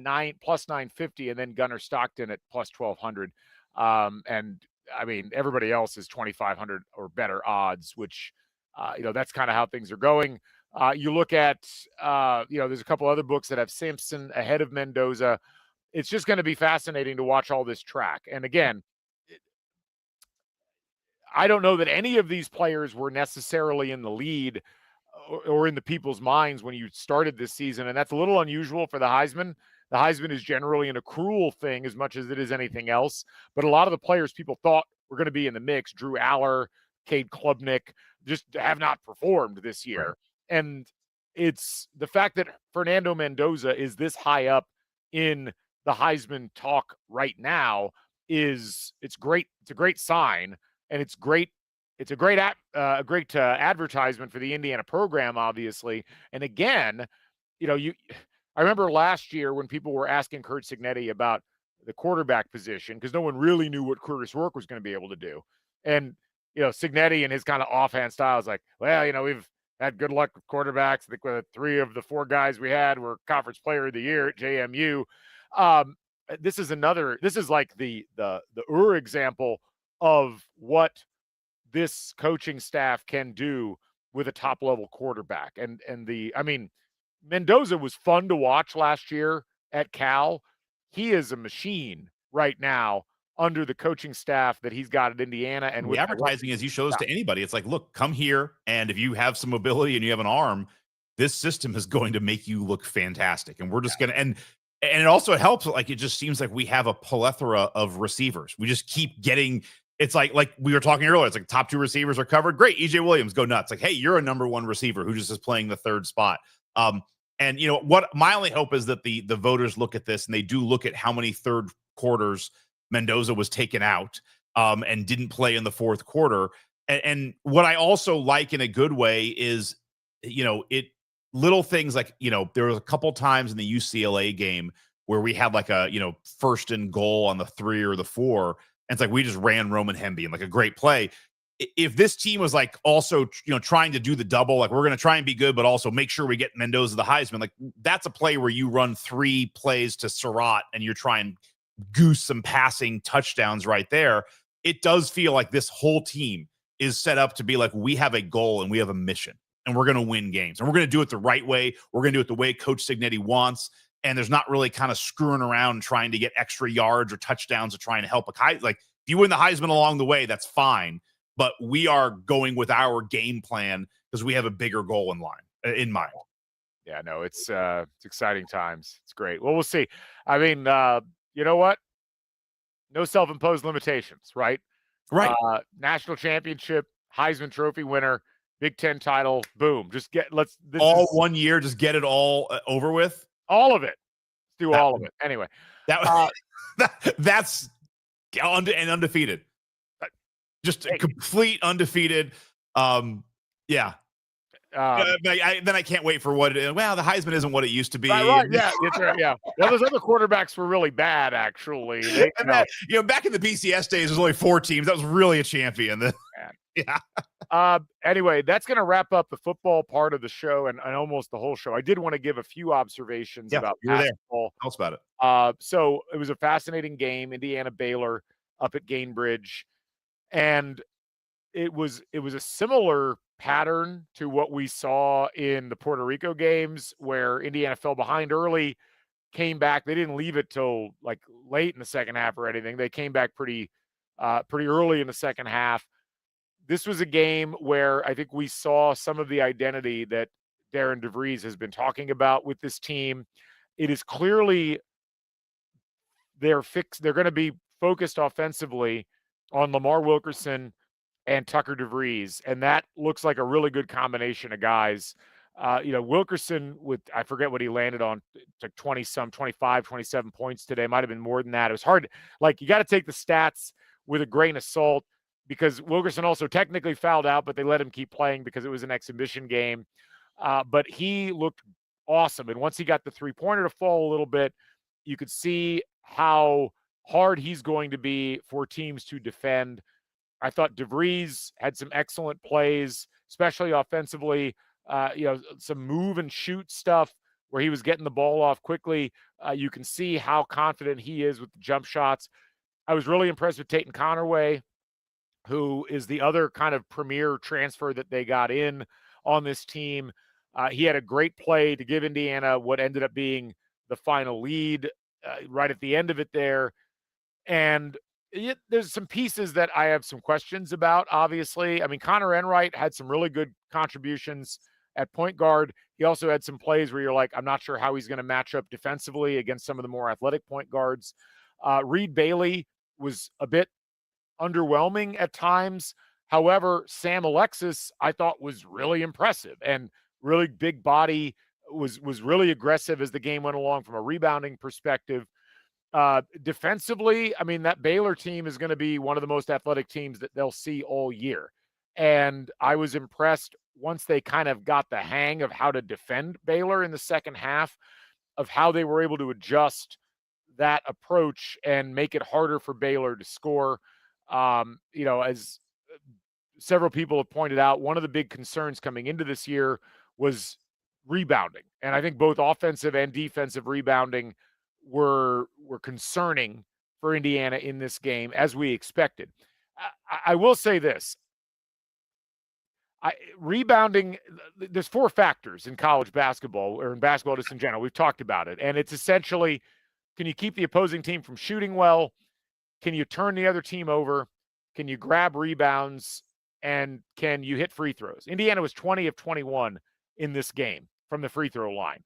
plus 950, and then Gunnar Stockton at plus 1,200. And I mean, everybody else is 2,500 or better odds, which, that's kind of how things are going. You look at, there's a couple other books that have Simpson ahead of Mendoza. it's just going to be fascinating to watch all this track. And again, I don't know that any of these players were necessarily in the lead or in the people's minds when you started this season, and that's a little unusual for the Heisman. The Heisman is generally an accrual thing as much as it is anything else, but a lot of the players people thought were going to be in the mix, Drew Aller, Cade Klubnik, just have not performed this year. Right. And it's the fact that Fernando Mendoza is this high up in the Heisman talk right now it's great. It's a great sign, and it's great. It's a great advertisement for the Indiana program, obviously. And again, I remember last year when people were asking Curt Cignetti about the quarterback position because no one really knew what Curtis Rourke was going to be able to do. And Cignetti and his kind of offhand style is like, well, we've had good luck with quarterbacks. I think 3 of the 4 guys we had were conference player of the year at JMU. This is like the example of what this coaching staff can do with a top level quarterback. Mendoza was fun to watch last year at Cal. He is a machine right now under the coaching staff that he's got at Indiana. And the advertising is he shows to anybody. It's like, look, come here. And if you have some mobility and you have an arm, this system is going to make you look fantastic. And we're just going to, and it also helps. Like, it just seems like we have a plethora of receivers. We just keep getting, it's like we were talking earlier, it's like top 2 receivers are covered. Great. EJ Williams, go nuts. Like, hey, you're a number 1 receiver who just is playing the 3rd spot. And what my only hope is that the voters look at this and they do look at how many 3rd quarters Mendoza was taken out and didn't play in the 4th quarter. And what I also like in a good way is, little things like, there was a couple times in the UCLA game where we had like a, 1st and goal on the 3 or the 4. And it's like, we just ran Roman Hemby and like a great play. If this team was like also, trying to do the double, like we're going to try and be good, but also make sure we get Mendoza the Heisman, like that's a play where you run 3 plays to Surratt and you're trying goose some passing touchdowns right there. It does feel like this whole team is set up to be like, we have a goal and we have a mission and we're going to win games and we're going to do it the right way. We're going to do it the way Coach Cignetti wants. And there's not really kind of screwing around and trying to get extra yards or touchdowns or trying to help like if you win the Heisman along the way, that's fine. But we are going with our game plan because we have a bigger goal in mind. Yeah, no, it's exciting times. It's great. Well, we'll see. I mean, you know what? No self-imposed limitations, right? Right. National championship, Heisman Trophy winner, Big Ten title, boom. Just one year, just get it all over with. All of it. Let's do all of it. Anyway. That's undefeated. Just a complete undefeated. Yeah. Then I can't wait for what it is. Well, the Heisman isn't what it used to be. Right, yeah, it's right, yeah. Well, those other quarterbacks were really bad, actually. Back in the BCS days, there's only 4 teams. That was really a champion. Yeah. Anyway, that's going to wrap up the football part of the show and almost the whole show. I did want to give a few observations about basketball. Tell us about it. So it was a fascinating game, Indiana-Baylor up at Gainbridge. And it was a similar pattern to what we saw in the Puerto Rico games where Indiana fell behind early, came back. They didn't leave it till like late in the second half or anything. They came back pretty early in the second half. This was a game where I think we saw some of the identity that Darian DeVries has been talking about with this team. It is clearly they're going to be focused offensively on Lamar Wilkerson and Tucker DeVries, and that looks like a really good combination of guys. Wilkerson I forget what he landed on, to 25, 27 points today. Might have been more than that. It was hard. Like, you got to take the stats with a grain of salt because Wilkerson also technically fouled out, but they let him keep playing because it was an exhibition game. But he looked awesome. And once he got the 3-pointer to fall a little bit, you could see how hard he's going to be for teams to defend. I thought DeVries had some excellent plays, especially offensively. Some move and shoot stuff where he was getting the ball off quickly. You can see how confident he is with the jump shots. I was really impressed with Tayton Connerway, who is the other kind of premier transfer that they got in on this team. He had a great play to give Indiana what ended up being the final lead. right at the end of it there. And there's some pieces that I have some questions about, obviously. I mean, Connor Enright had some really good contributions at point guard. He also had some plays where you're like, I'm not sure how he's going to match up defensively against some of the more athletic point guards. Reed Bailey was a bit underwhelming at times. However, Sam Alexis, I thought, was really impressive and really big body, was really aggressive as the game went along from a rebounding perspective. Defensively, I mean, that Baylor team is going to be one of the most athletic teams that they'll see all year. And I was impressed once they kind of got the hang of how to defend Baylor in the second half, of how they were able to adjust that approach and make it harder for Baylor to score. As several people have pointed out, one of the big concerns coming into this year was rebounding. And I think both offensive and defensive rebounding were concerning for Indiana in this game, as we expected. I will say this. Rebounding, there's four factors in college basketball, or in basketball just in general. We've talked about it. And it's essentially, can you keep the opposing team from shooting well? Can you turn the other team over? Can you grab rebounds? And can you hit free throws? Indiana was 20 of 21 in this game from the free throw line.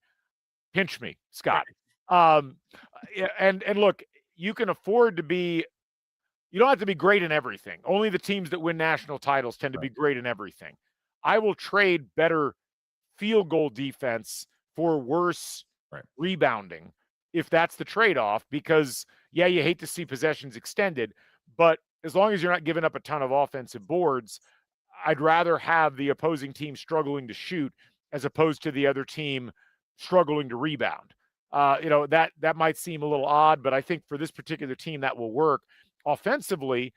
Pinch me, Scott. And look, you can afford to be, you don't have to be great in everything. Only the teams that win national titles tend to be great in everything. I will trade better field goal defense for worse rebounding if that's the trade-off, because yeah, you hate to see possessions extended, but as long as you're not giving up a ton of offensive boards, I'd rather have the opposing team struggling to shoot as opposed to the other team struggling to rebound. That might seem a little odd, but I think for this particular team that will work. Offensively,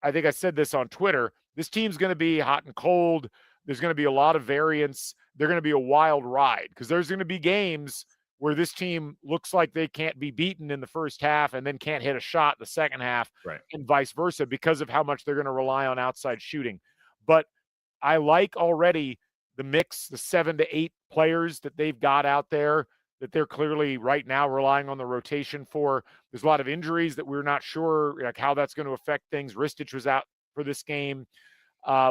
I think I said this on Twitter, this team's going to be hot and cold. There's going to be a lot of variance. They're going to be a wild ride because there's going to be games where this team looks like they can't be beaten in the first half and then can't hit a shot in the second half, and vice versa, because of how much they're going to rely on outside shooting. But I like already the mix, the 7 to 8 players that they've got out there, that they're clearly right now relying on the rotation for. There's a lot of injuries that we're not sure like how that's going to affect things. Ristich was out for this game.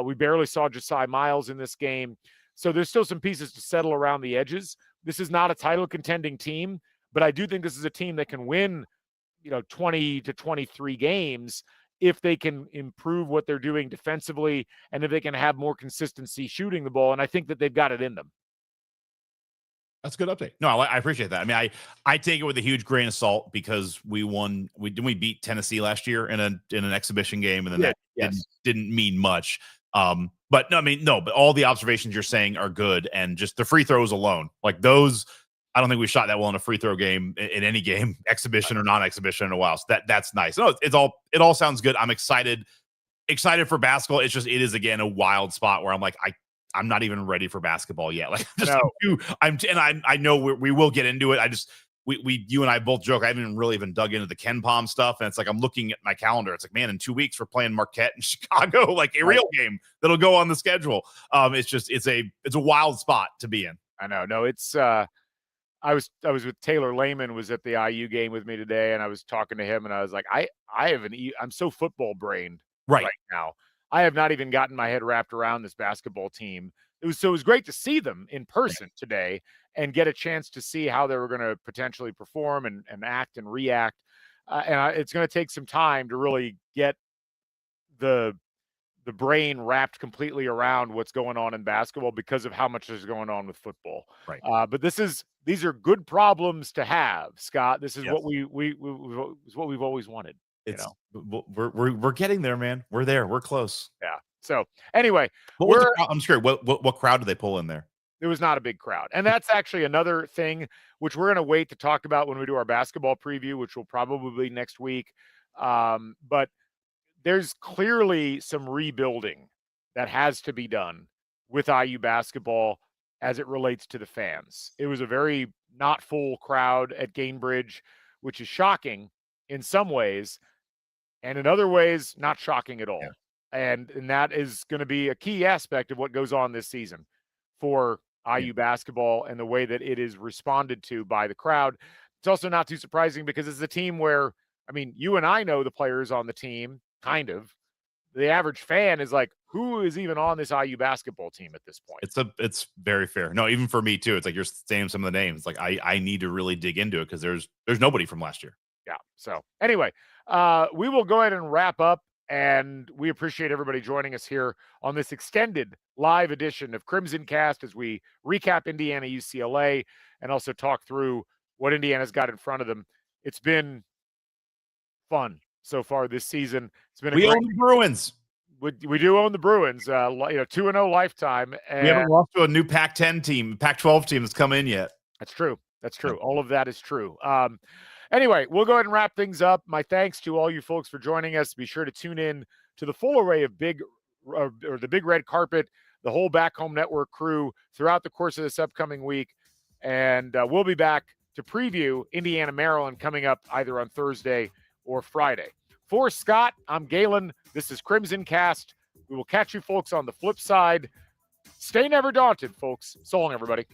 We barely saw Josiah Miles in this game. So there's still some pieces to settle around the edges. This is not a title contending team, but I do think this is a team that can win, 20 to 23 games if they can improve what they're doing defensively and if they can have more consistency shooting the ball. And I think that they've got it in them. That's a good update. No, I appreciate that. I mean, I take it with a huge grain of salt because we beat Tennessee last year in an exhibition game, and then didn't mean much. But no, but all the observations you're saying are good, and just the free throws alone, like those, I don't think we shot that well in a free throw game in any game, exhibition or non-exhibition, in a while. So that's nice. No, it all sounds good. I'm excited for basketball. It's just, it is again a wild spot where I'm like, I'm not even ready for basketball yet. Like, I know we will get into it. You and I both joke. I haven't really even dug into the Ken Palm stuff. And it's like, I'm looking at my calendar. It's like, man, in 2 weeks we're playing Marquette in Chicago, like a real game that'll go on the schedule. It's a wild spot to be in. I know. No, it's, I was with Taylor Lehman, was at the IU game with me today. And I was talking to him and I was like, I'm so football brained right now. I have not even gotten my head wrapped around this basketball team. It was great to see them in person today and get a chance to see how they were going to potentially perform and act and react. It's going to take some time to really get the brain wrapped completely around what's going on in basketball because of how much is going on with football. Right. But these are good problems to have, Scott. This is what we've always wanted. We're getting there, man. We're there. We're close. Yeah. So anyway, I'm sure. What crowd do they pull in there? There was not a big crowd. And that's actually another thing which we're going to wait to talk about when we do our basketball preview, which will probably be next week. But there's clearly some rebuilding that has to be done with IU basketball as it relates to the fans. It was a very not full crowd at Gainbridge, which is shocking in some ways, and in other ways, not shocking at all. Yeah. And that is going to be a key aspect of what goes on this season for IU basketball and the way that it is responded to by the crowd. It's also not too surprising because it's a team where, I mean, you and I know the players on the team, kind of. The average fan is like, who is even on this IU basketball team at this point? It's very fair. No, even for me too. It's like you're saying some of the names. Like I need to really dig into it because there's nobody from last year. Yeah. So anyway, we will go ahead and wrap up, and we appreciate everybody joining us here on this extended live edition of Crimson Cast as we recap Indiana UCLA and also talk through what Indiana's got in front of them. It's been fun so far this season. It's been We own the Bruins. We do own the Bruins, 2-0 lifetime. And we haven't lost to a new Pac-10 team, Pac-12 team that's come in yet. That's true. That's true. All of that is true. Anyway, we'll go ahead and wrap things up. My thanks to all you folks for joining us. Be sure to tune in to the full array of the Big Red Carpet, the whole Back Home Network crew throughout the course of this upcoming week. And we'll be back to preview Indiana, Maryland coming up either on Thursday or Friday. For Scott, I'm Galen. This is Crimson Cast. We will catch you folks on the flip side. Stay never daunted, folks. So long, everybody.